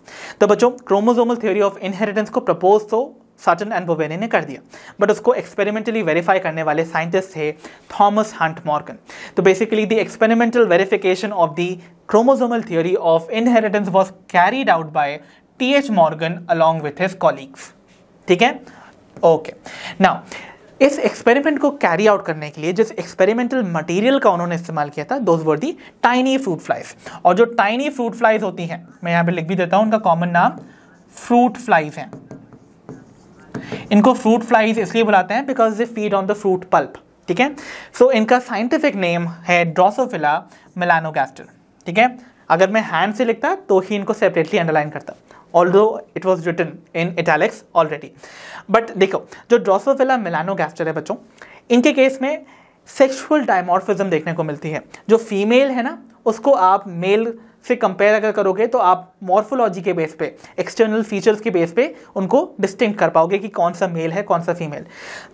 तो बच्चों chromosomal theory of inheritance को propose तो Sutton and बोवेने ने कर दिया, बट उसको एक्सपेरिमेंटली वेरीफाई करने वाले साइंटिस्ट थे थॉमस हंट मॉर्गन। तो basically the experimental verification of the chromosomal theory of inheritance was carried out by TH. Morgan along with his colleagues. ठीक है, ओके। नाउ इस एक्सपेरिमेंट को कैरी आउट करने के लिए जिस एक्सपेरिमेंटल मटेरियल का उन्होंने इस्तेमाल किया था, those were the tiny fruit flies. और जो टाइनी फ्रूट फ्लाइज होती हैं, मैं यहाँ पे लिख भी देता हूँ, उनका कॉमन नाम फ्रूट फ्लाइज है। इनको फ्रूट फ्लाइज इसलिए बुलाते हैं because they feed on the fruit pulp. ठीक है, सो इनका साइंटिफिक नेम है ड्रोसोफिला मेलानोगास्टर। ठीक है, अगर मैं हैंड से लिखता तो ही इनको सेपरेटली अंडरलाइन करता, although it was written in italics already. But देखो, जो ड्रोसोफिला मेलानोगास्टर है बच्चों, इनके केस में सेक्सुअल डायमॉर्फिज्म देखने को मिलती है। जो फीमेल है ना, उसको आप मेल से कंपेयर अगर करोगे तो आप मॉर्फोलॉजी के बेस पे, एक्सटर्नल फीचर्स के बेस पे उनको डिस्टिंक्ट कर पाओगे कि कौन सा मेल है कौन सा फीमेल।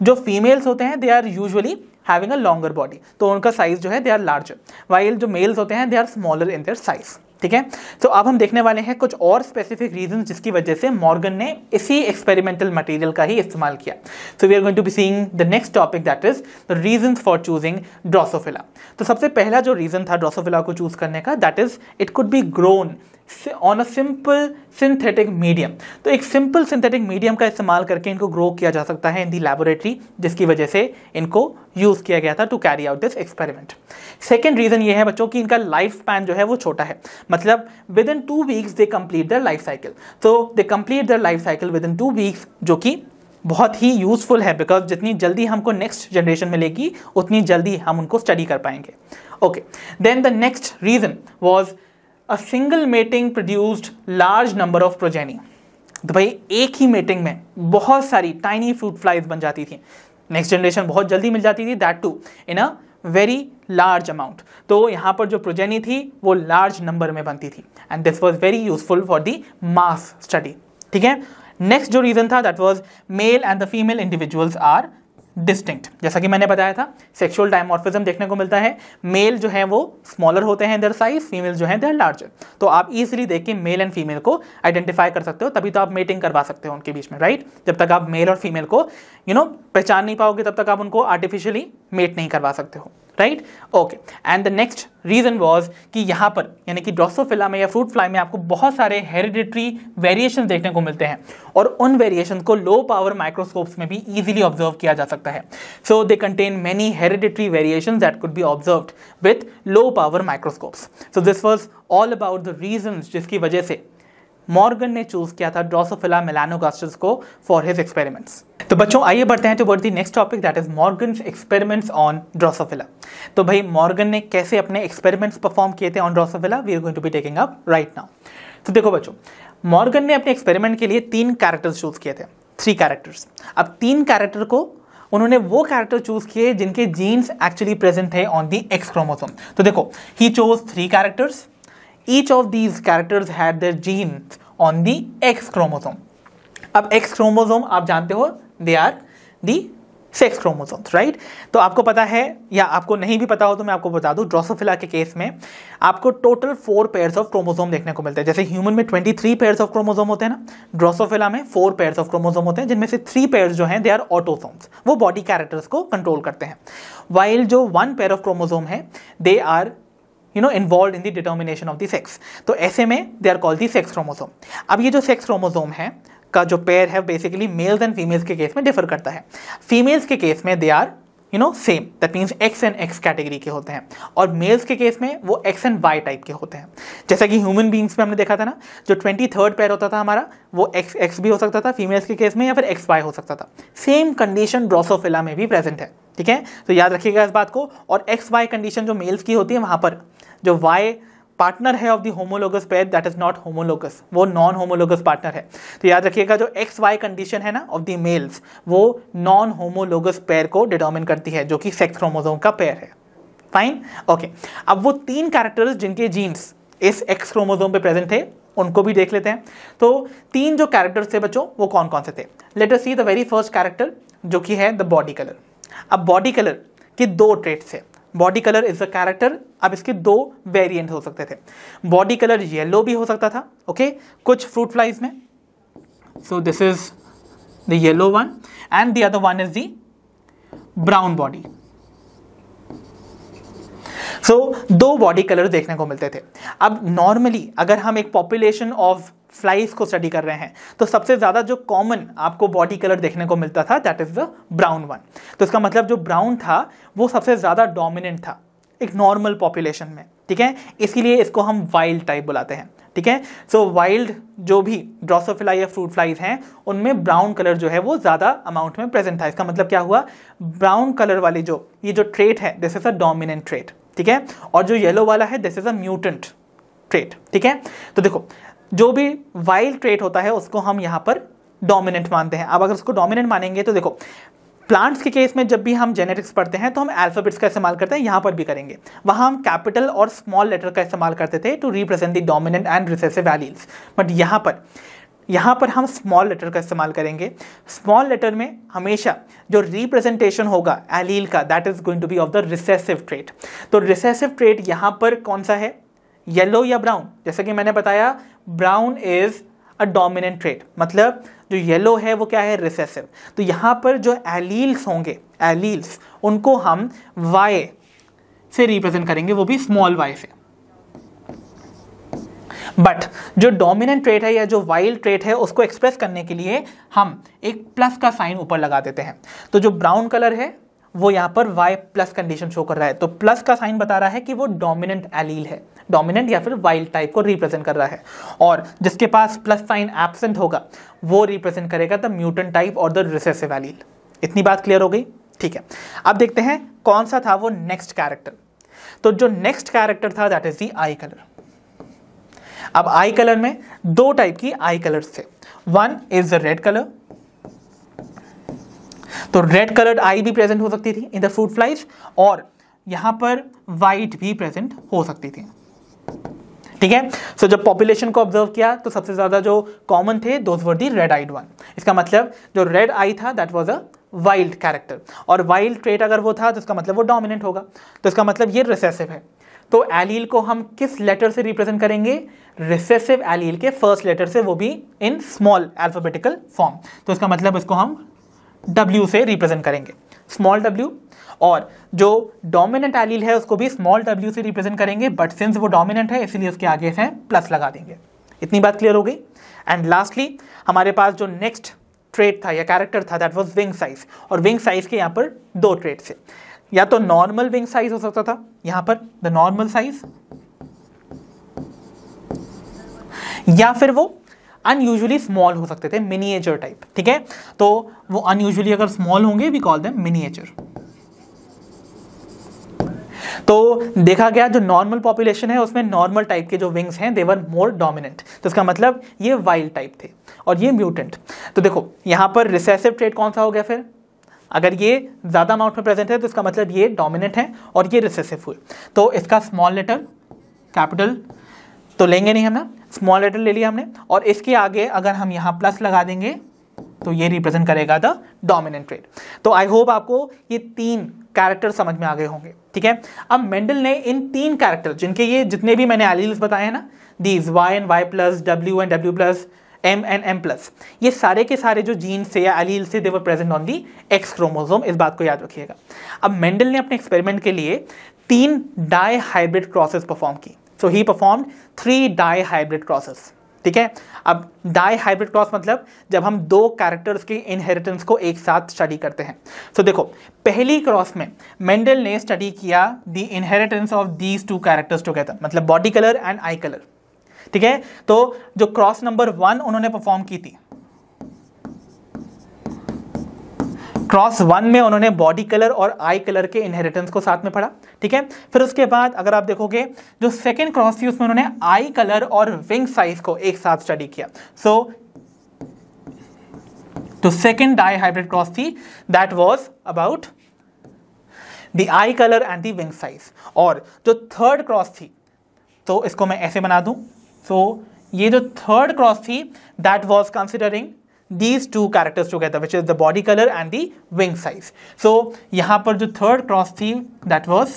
जो फीमेल्स होते हैं they are usually having a longer body, तो उनका साइज जो है दे आर लार्जर, वाइल जो मेल्स होते हैं they are smaller in their size. ठीक है, तो अब हम देखने वाले हैं कुछ और स्पेसिफिक रीजंस जिसकी वजह से मॉर्गन ने इसी एक्सपेरिमेंटल मटेरियल का ही इस्तेमाल किया। So we are going to be seeing the next topic, that is the reasons for choosing Drosophila. तो सबसे पहला जो रीजन था ड्रोसोफिला को चूज करने का, that is it could B grown on a simple synthetic medium. तो एक सिंपल सिंथेटिक मीडियम का इस्तेमाल करके इनको ग्रो किया जा सकता है इन दी लैबोरेटरी, जिसकी वजह से इनको यूज किया गया था to carry out this experiment. Second reason ये है बच्चों कि इनका लाइफ स्पैन जो है वो छोटा है, मतलब within 2 weeks they complete their life cycle. तो they complete their life cycle within 2 weeks, जो कि बहुत ही यूजफुल है बिकॉज जितनी जल्दी हमको नेक्स्ट जनरेशन मिलेगी उतनी जल्दी हम उनको स्टडी कर पाएंगे। Okay, then the next reason was A single mating produced large number of progeny। तो भाई एक ही मेटिंग में बहुत सारी टाइनी फ्रूट फ्लाइज बन जाती थी, नेक्स्ट जनरेशन बहुत जल्दी मिल जाती थी, that too in a very large amount. तो यहाँ पर जो प्रोजेनी थी वो लार्ज नंबर में बनती थी and this was very useful for the mass study. ठीक है, नेक्स्ट जो रीजन था that was male and the female individuals are distinct. जैसा कि मैंने बताया था, सेक्सुअल डायमॉर्फिज्म देखने को मिलता है, मेल जो है वो स्मॉलर होते हैं देयर साइज, फीमेल जो है देयर लार्जर। तो आप इजीली देख के मेल एंड फीमेल को आइडेंटिफाई कर सकते हो, तभी तो आप मेटिंग करवा सकते हो उनके बीच में, राइट। जब तक आप मेल और फीमेल को पहचान नहीं पाओगे तब तक आप उनको आर्टिफिशियली मेट नहीं करवा सकते हो, right. Okay, and the next reason was कि यहाँ पर यानी कि ड्रोसोफिला में या फ्रूट फ्लाई में आपको बहुत सारे हेरिडिटरी वेरिएशन देखने को मिलते हैं और उन वेरिएशन को लो पावर माइक्रोस्कोप्स में भी इजीली ऑब्जर्व किया जा सकता है। So they contain many hereditary variations that could be observed with low power microscopes. So this was all about the reasons जिसकी वजह से मॉर्गन ने चूज किया था ड्रोसोफिला मेलानोगास्टर्स को फॉर हिज एक्सपेरिमेंट्स। तो बच्चों आइए बढ़ते हैं toward the next topic, that is Morgan's experiments on Drosophila. तो भाई मॉर्गन ने कैसे अपने एक्सपेरिमेंट्स परफॉर्म किए थे on drosophila, we are going to be taking up right now. तो देखो बच्चों, मॉर्गन ने अपने एक्सपेरिमेंट के लिए 3 कैरेक्टर्स चूज किए थे, 3 कैरेक्टर्स। अब 3 कैरेक्टर को उन्होंने वो कैरेक्टर चूज किए जिनके जीन्स एक्चुअली प्रेजेंट थे ऑन द एक्स क्रोमोसोम। तो देखो, he chose 3 characters, each of these characters had their genes on the X chromosome. अब एक्स क्रोमोसोम आप जानते हो they are the sex chromosomes, right. तो आपको पता है या आपको नहीं भी पता हो तो मैं आपको बता दूं, ड्रोसोफिला के केस में आपको टोटल 4 पेयर्स ऑफ क्रोमोसोम देखने को मिलते हैं। जैसे ह्यूमन में 23 पेयर्स ऑफ क्रोमोसोम होते हैं ना, ड्रोसोफिला में 4 पेयर्स ऑफ क्रोमोसोम होते हैं, जिनमें से 3 पेयर्स जो हैं दे आर ऑटोसोम्स, वो बॉडी कैरेक्टर्स को कंट्रोल करते हैं, वाइल जो 1 पेयर ऑफ क्रोमोसोम है they are involved in the determination of the sex. तो ऐसे में they are called the sex chromosome. अब ये जो सेक्स क्रोमोसोम है का जो पेयर है बेसिकली मेल्स एंड फीमेल्स के केस में डिफर करता है। फीमेल्स के केस में they are same, that means X and X category के होते हैं, और मेल्स के केस में वो एक्स एंड वाई टाइप के होते हैं। जैसा कि ह्यूमन बींग्स में हमने देखा था ना, जो 23rd पेयर होता था हमारा, वो एक्स एक्स भी हो सकता था फीमेल्स के केस में, या फिर एक्स वाई हो सकता था। सेम कंडीशन ड्रोसोफिला में भी प्रेजेंट है, ठीक है, तो याद रखिएगा इस बात को। और एक्स वाई कंडीशन जो मेल्स की होती है, वहाँ पर जो वाई पार्टनर है of the homologous pair, that is not homologous, वो नॉन होमोलोगस पार्टनर है। तो याद रखिएगा जो एक्स वाई कंडीशन है ना ऑफ द मेल्स, वो नॉन होमोलोगस पेयर को डिटरमिन करती है, जो कि सेक्स क्रोमोसोम का पेयर है। Fine, okay. अब वो 3 कैरेक्टर्स जिनके जीन्स इस एक्स क्रोमोसोम पे प्रेजेंट थे, उनको भी देख लेते हैं। तो 3 जो कैरेक्टर्स थे बच्चों, वो कौन कौन से थे? Let us C the very first character, जो कि है द बॉडी कलर। अब बॉडी कलर के 2 ट्रेट्स है। Body colour is the character. अब इसके 2 वेरिएंट हो सकते थे। बॉडी कलर येलो भी हो सकता था, ओके, कुछ फ्रूट फ्लाइज में। सो this is the yellow one and the other one is the brown body. So 2 body colour देखने को मिलते थे। अब नॉर्मली अगर हम एक पॉपुलेशन ऑफ फ्लाइज को स्टडी कर रहे हैं, तो सबसे ज्यादा जो कॉमन आपको बॉडी कलर देखने को मिलता था, that is the brown one. तो इसका मतलब जो ब्राउन था वो सबसे ज्यादा डोमिनेंट था एक नॉर्मल पॉपुलेशन में, ठीक है, इसीलिए इसको हम वाइल्ड टाइप बुलाते हैं, ठीक है। सो वाइल्ड जो भी ड्रोसोफिला या फ्रूट फ्लाइज हैं, उनमें ब्राउन कलर जो है वो ज्यादा अमाउंट में प्रेजेंट था। इसका मतलब क्या हुआ, ब्राउन कलर वाली ये जो ट्रेट है, this is a dominant trait, ठीक है, और जो येलो वाला है, this is a mutant trait, ठीक है। तो देखो, जो भी वाइल्ड ट्रेट होता है उसको हम यहाँ पर डोमिनेंट मानते हैं। अब अगर उसको डोमिनेंट मानेंगे तो देखो, प्लांट्स के केस में जब भी हम जेनेटिक्स पढ़ते हैं तो हम अल्फाबेट्स का इस्तेमाल करते हैं, यहाँ पर भी करेंगे। वहाँ हम कैपिटल और स्मॉल लेटर का इस्तेमाल करते थे to represent the dominant and recessive alleles, but यहाँ पर हम स्मॉल लेटर का इस्तेमाल करेंगे। स्मॉल लेटर में हमेशा जो रिप्रेजेंटेशन होगा एलील का, that is going to be of the recessive trait. तो रिसेसिव ट्रेट यहाँ पर कौन सा है, येलो या ब्राउन? जैसा कि मैंने बताया, brown is a dominant trait, मतलब जो येलो है वो क्या है, रिसेसिव। तो यहाँ पर जो एलील्स होंगे, एलील्स, उनको हम वाई से रिप्रेजेंट करेंगे, वो भी स्मॉल वाई से। बट जो डोमिनेंट ट्रेट है या जो वाइल्ड ट्रेट है, उसको एक्सप्रेस करने के लिए हम एक प्लस का साइन ऊपर लगा देते हैं। तो जो ब्राउन कलर है वो यहाँ पर Y प्लस कंडीशन शो कर रहा है, तो प्लस का साइन बता रहा है कि वो डोमिनेंट एलील है, डोमिनेंट या फिर वाइल्ड टाइप को रिप्रेजेंट कर रहा है। और जिसके पास प्लस साइन एब्सेंट होगा वो रिप्रेजेंट करेगा द म्यूटेंट टाइप और द रिसेसिव एलील। इतनी बात क्लियर हो गई, ठीक है। अब देखते हैं कौन सा था वो नेक्स्ट कैरेक्टर। तो जो नेक्स्ट कैरेक्टर था, that is the eye colour. अब आई कलर में 2 टाइप की आई कलर्स थे। One is the red colour, तो रेड कलर्ड आई भी प्रेजेंट हो सकती थी इन द फ्रूट फ्लाइज, और यहां पर वाइट भी प्रेजेंट हो सकती थी, ठीक है। सो जब पॉपुलेशन को ऑब्जर्व किया तो सबसे ज्यादा जो कॉमन थे, those were the red eyed one. इसका मतलब जो रेड आई था, that was a wild character, और वाइल्ड ट्रेट अगर वो था तो इसका मतलब वो डोमिनेंट होगा, तो इसका मतलब ये रिसेसिव है। तो एलील को हम किस लेटर से रिप्रेजेंट करेंगे, रिसेसिव एलील के फर्स्ट लेटर से, वो भी इन स्मॉल अल्फाबेटिकल फॉर्म। तो इसका मतलब इसको हम W से रिप्रेजेंट करेंगे, स्मॉल w, और जो डोमिनेंट एलील है उसको भी स्मॉल w से रिप्रेजेंट करेंगे, बट सिंस वो डोमिनेंट है इसलिए उसके आगे से प्लस लगा देंगे। इतनी बात क्लियर हो गई। एंड लास्टली हमारे पास जो नेक्स्ट ट्रेट था या कैरेक्टर था, दैट वाज विंग साइज। और विंग साइज के यहाँ पर 2 ट्रेट थे, या तो नॉर्मल विंग साइज हो सकता था, यहाँ पर द नॉर्मल साइज, या फिर वो अनयूजुअली स्मॉल हो सकते थे, मिनिएचर टाइप, ठीक है। तो वो अनयूजुअली अगर स्मॉल होंगे, वी कॉल देम मिनिएचर। तो देखा गया जो नॉर्मल पॉपुलेशन है उसमें नॉर्मल टाइप के जो विंग्स हैं, दे वर मोर डोमिनेंट। तो इसका मतलब ये वाइल्ड टाइप थे और ये म्यूटेंट। तो देखो यहाँ पर रिसेसिव ट्रेट कौन सा हो गया फिर, अगर ये ज्यादा अमाउंट में प्रेजेंट है तो इसका मतलब ये डोमिनेंट है और ये रिसेसिव हुए। तो इसका स्मॉल लेटर, कैपिटल तो लेंगे नहीं हम ना, स्मॉल लेटर ले लिया हमने, और इसके आगे अगर हम यहाँ प्लस लगा देंगे तो ये रिप्रेजेंट करेगा द डोमिनेंट ट्रेट। तो आई होप आपको ये 3 कैरेक्टर समझ में आ गए होंगे, ठीक है। अब मेंडल ने इन 3 कैरेक्टर, जिनके ये जितने भी मैंने एलील्स बताए हैं ना, these Y and Y plus, W and W plus, M and M plus, ये सारे के सारे जो जीन से या एलील से they were present on the X chromosome. इस बात को याद रखिएगा। अब मेंडल ने अपने एक्सपेरिमेंट के लिए 3 डाई हाइब्रिड क्रॉसेस परफॉर्म की। So he performed 3 dihybrid crosses. ठीक है। अब डाई हाइब्रिड क्रॉस मतलब जब हम दो कैरेक्टर्स के इनहेरिटेंस को एक साथ स्टडी करते हैं। तो देखो पहली क्रॉस में मेंडल ने स्टडी किया the inheritance of these two characters together, मतलब body colour and eye colour, ठीक है। तो जो क्रॉस नंबर 1 उन्होंने परफॉर्म की थी, क्रॉस 1 में उन्होंने बॉडी कलर और आई कलर के इनहेरिटेंस को साथ में पढ़ा, ठीक है। फिर उसके बाद अगर आप देखोगे जो सेकंड क्रॉस थी उसमें उन्होंने आई कलर और विंग साइज को एक साथ स्टडी किया। सो तो सेकंड डाई हाइब्रिड क्रॉस थी that was about the eye colour and the wing size. और जो थर्ड क्रॉस थी, तो इसको मैं ऐसे बना दूं, सो ये जो थर्ड क्रॉस थी that was considering these two characters together, which is the body color and the wing size. So यहां पर जो थर्ड क्रॉस थी that was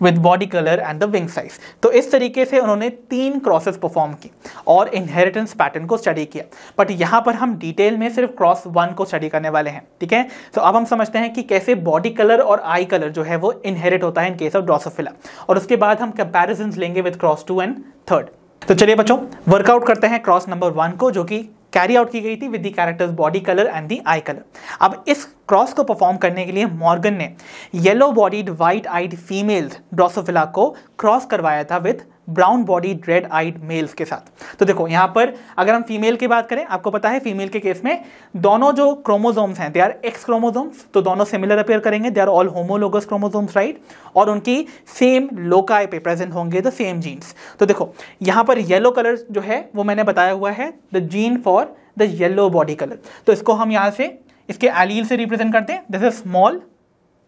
with body color and the wing size. तो इस तरीके से उन्होंने 3 क्रॉसेस परफॉर्म की और इनहेरिटेंस पैटर्न को स्टडी किया। बट यहां पर हम डिटेल में सिर्फ क्रॉस 1 को स्टडी करने वाले हैं, ठीक है। तो अब हम समझते हैं कि कैसे बॉडी कलर और आई कलर जो है वो इनहेरिट होता है इन केस ऑफ ड्रोसोफिला, और उसके बाद हम कंपैरिजंस लेंगे विद क्रॉस 2 एंड थर्ड। तो चलिए बच्चों वर्कआउट करते हैं क्रॉस नंबर 1 को, जो कि कैरी आउट की गई थी with the characters body colour and the eye colour. अब इस क्रॉस को परफॉर्म करने के लिए मॉर्गन ने yellow bodied white eyed female drosophila को क्रॉस करवाया था with brown bodied red eyed males के साथ। तो देखो यहाँ पर अगर हम फीमेल की बात करें, आपको पता है फीमेल के केस में दोनों जो क्रोमोसोम्स हैं दे आर एक्स क्रोमोसोम्स, तो दोनों सिमिलर अपीयर करेंगे, they are all homologous chromosomes, right, और उनकी सेम लोकाई पे प्रेजेंट होंगे द सेम जीन्स। तो देखो यहाँ पर येलो कलर जो है वो मैंने बताया हुआ है the gene for the yellow body colour, तो इसको हम यहाँ से इसके एलील से रिप्रेजेंट करते हैं, this is small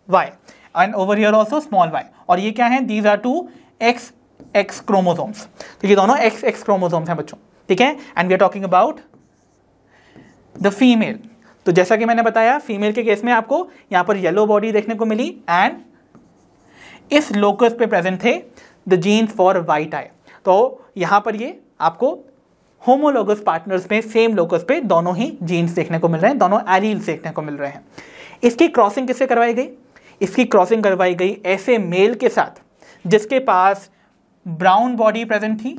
y and over here also small y, और ये क्या है, these are two X chromosomes, तो ये दोनों एक्स क्रोमोसोम्स हैं बच्चों, ठीक है। And we are talking about the female. तो जैसा कि मैंने बताया फीमेल के केस में आपको यहाँ पर येलो बॉडी देखने को मिली एंड इस लोकस पे प्रेजेंट थे द जीन्स फॉर वाइट आई। तो यहाँ पर ये आपको होमोलोगस पार्टनर्स में सेम लोकस पे दोनों ही जीन्स देखने को मिल रहे हैं, दोनों एलील्स देखने को मिल रहे हैं। इसकी क्रॉसिंग किससे करवाई गई? इसकी क्रॉसिंग करवाई गई ऐसे मेल के साथ जिसके पास ब्राउन बॉडी प्रेजेंट थी,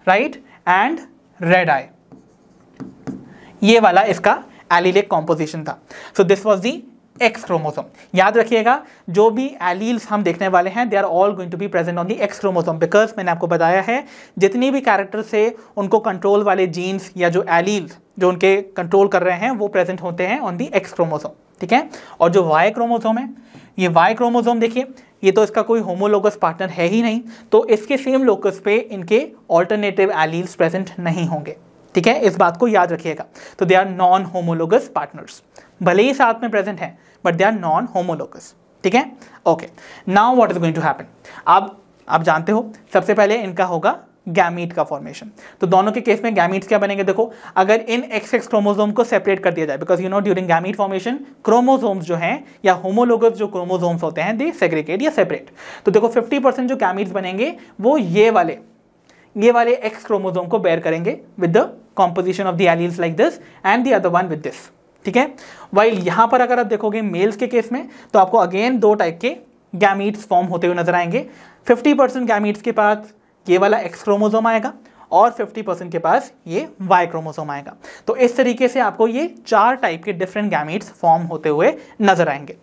राइट, एंड रेड आई, ये वाला इसका एलीलिक कॉम्पोजिशन था। So this was the X chromosome. याद रखिएगा जो भी एलील्स हम देखने वाले हैं they are all going to be present on the X chromosome, because मैंने आपको बताया है जितनी भी कैरेक्टर से उनको कंट्रोल वाले जीन्स या जो एलील्स जो उनके कंट्रोल कर रहे हैं वो प्रेजेंट होते हैं ऑन दी एक्स क्रोमोसोम, ठीक है। और जो वाई क्रोमोसोम है, ये वाई क्रोमोसोम देखिए ये तो इसका कोई होमोलोगस पार्टनर है ही नहीं, तो इसके सेम लोकस पे इनके ऑल्टरनेटिव एलील्स प्रेजेंट नहीं होंगे, ठीक है, इस बात को याद रखिएगा। तो दे आर नॉन होमोलोगस पार्टनर्स, भले ही साथ में प्रेजेंट हैं but they are non homologous, ठीक है। Okay, now what is going to happen, अब आप जानते हो सबसे पहले इनका होगा गैमीट का फॉर्मेशन। तो दोनों के केस में गैमीट्स क्या बनेंगे, देखो अगर इन एक्स क्रोमोसोम को सेपरेट कर दिया जाए, because you know during gamete formation chromosomes जो हैं या होमोलोगस जो क्रोमोसोम्स होते हैं दे सेग्रीगेट या सेपरेट। तो देखो 50% जो गैमीट्स बनेंगे वो ये वाले एक्स क्रोमोसोम को बेयर करेंगे with the composition of the alleles like this and the other one with this, ठीक है। वाइल यहां पर अगर आप देखोगे मेल्स के केस में तो आपको अगेन 2 टाइप के गैमीट्स फॉर्म होते हुए नजर आएंगे। 50% गैमीट्स के पास ये वाला एक्स क्रोमोसोम आएगा और 50% के पास ये वाई क्रोमोसोम आएगा। तो इस तरीके से आपको ये 4 टाइप के डिफरेंट गैमीट्स फॉर्म होते हुए नजर आएंगे।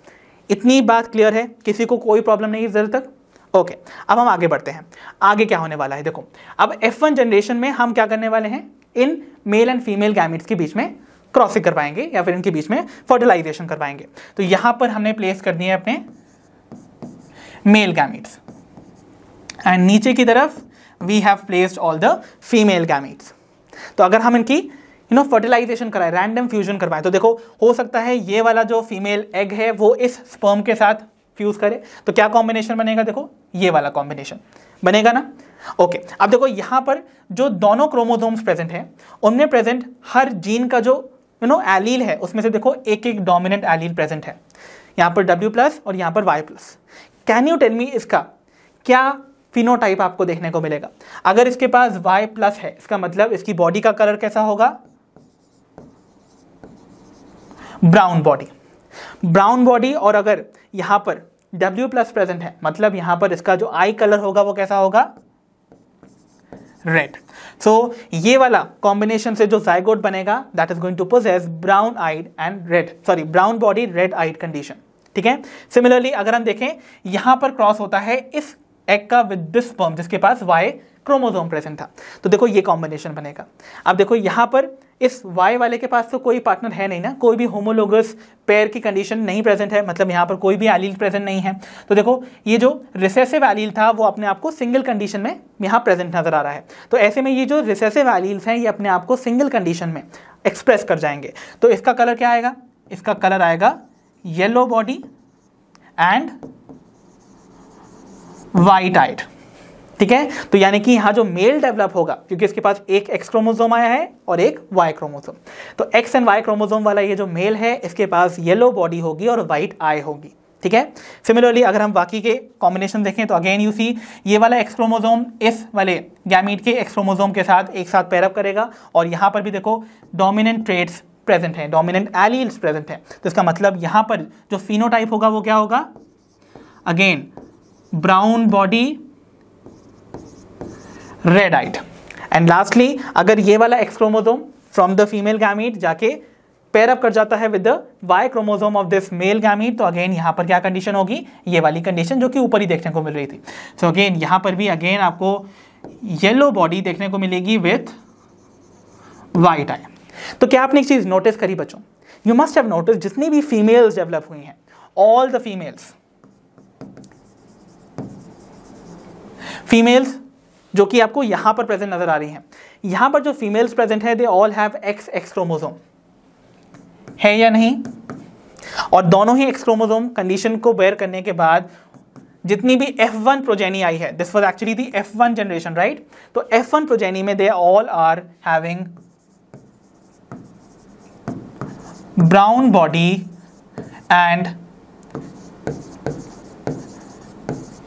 इतनी बात क्लियर है, किसी को कोई प्रॉब्लम नहीं है इस तक? ओके, अब हम आगे बढ़ते हैं। आगे क्या होने वाला है, देखो अब F1 जनरेशन में हम क्या करने वाले हैं, in male and female gametes के बीच में क्रॉसिंग करवाएंगे या फिर इनके बीच में फर्टिलाइजेशन करवाएंगे। तो यहां पर हमने प्लेस कर दिए अपने मेल गैमीट्स एंड नीचे की तरफ we have placed all the female gametes. तो अगर हम इनकी फर्टिलाइजेशन कराएं, रैंडम फ्यूजन करवाएं, तो देखो हो सकता है ये वाला जो फीमेल एग है वो इस स्पर्म के साथ फ्यूज करे, तो क्या कॉम्बिनेशन बनेगा, देखो ये वाला कॉम्बिनेशन बनेगा ना। ओके, अब देखो यहां पर जो दोनों क्रोमोसोम्स प्रेजेंट हैं उनमें प्रेजेंट हर जीन का जो एलील है उसमें से देखो एक एक डोमिनेंट एलील प्रेजेंट है, यहां पर W+ और यहां पर Y+। Can you tell me इसका क्या फिनोटाइप आपको देखने को मिलेगा? अगर इसके पास Y+ है इसका मतलब इसकी बॉडी का कलर कैसा होगा, ब्राउन बॉडी। और अगर यहां पर W+ प्रेजेंट है मतलब यहां पर इसका जो आई कलर होगा वो कैसा होगा, रेड। सो ये वाला कॉम्बिनेशन से जो जाइगोट बनेगा that is going to possess brown eyed and brown body red eyed condition. ठीक है। सिमिलरली अगर हम देखें यहां पर क्रॉस होता है इस एग का विद दिस स्पर्म जिसके पास Y क्रोमोसोम प्रेजेंट था, तो देखो ये कॉम्बिनेशन बनेगा। अब देखो यहां पर इस Y वाले के पास तो कोई पार्टनर है नहीं ना, कोई भी होमोलोगस पेयर की कंडीशन नहीं प्रेजेंट है, मतलब यहां पर कोई भी एलील प्रेजेंट नहीं है। तो देखो ये जो रिसेसिव एलील था वो अपने आप को सिंगल कंडीशन में यहां प्रेजेंट नजर आ रहा है। तो ऐसे में ये जो रिसेसिव एलील्स हैं ये अपने आप को सिंगल कंडीशन में एक्सप्रेस कर जाएंगे। तो इसका कलर क्या आएगा? इसका कलर आएगा yellow body and white eyed. ठीक है। तो यानी कि यहां जो मेल डेवलप होगा, क्योंकि इसके पास एक एक्स क्रोमोसोम आया है और एक वाई क्रोमोसोम, तो एक्स एंड वाई क्रोमोसोम वाला ये जो मेल है इसके पास येलो बॉडी होगी और वाइट आई होगी। ठीक है। सिमिलरली अगर हम बाकी के कॉम्बिनेशन देखें तो अगेन यू सी ये वाला एक्स क्रोमोसोम इस वाले गैमीट के एक्स क्रोमोसोम के साथ एक साथ पेयरअप करेगा, और यहां पर भी देखो डोमिनेंट ट्रेट्स प्रेजेंट हैं, डोमिनेंट एलील्स प्रेजेंट हैं। तो इसका मतलब यहां पर जो फिनोटाइप होगा वो क्या होगा? Again brown body red eyed. And lastly अगर ये वाला X chromosome from the female gamete जाके पेयर अप कर जाता है with the Y chromosome of this male gamete, तो अगेन यहां पर क्या कंडीशन होगी? ये वाली कंडीशन जो कि ऊपर ही देखने को मिल रही थी। सो अगेन यहां पर भी अगेन आपको येलो बॉडी देखने को मिलेगी विथ वाइट आई। तो क्या आपने एक चीज नोटिस करी बच्चों? यू मस्ट हैव नोटिस जितनी भी फीमेल्स डेवलप हुई हैं, ऑल द फीमेल्स जो कि आपको यहां पर प्रेजेंट नजर आ रही हैं, यहां पर जो फीमेल्स प्रेजेंट है they all have X chromosome, है या नहीं? और दोनों ही एक्स क्रोमोसोम कंडीशन को बेयर करने के बाद जितनी भी F1 प्रोजेनी आई है, this was actually the F1 generation, right? तो F1 प्रोजेनी में they all are having brown body and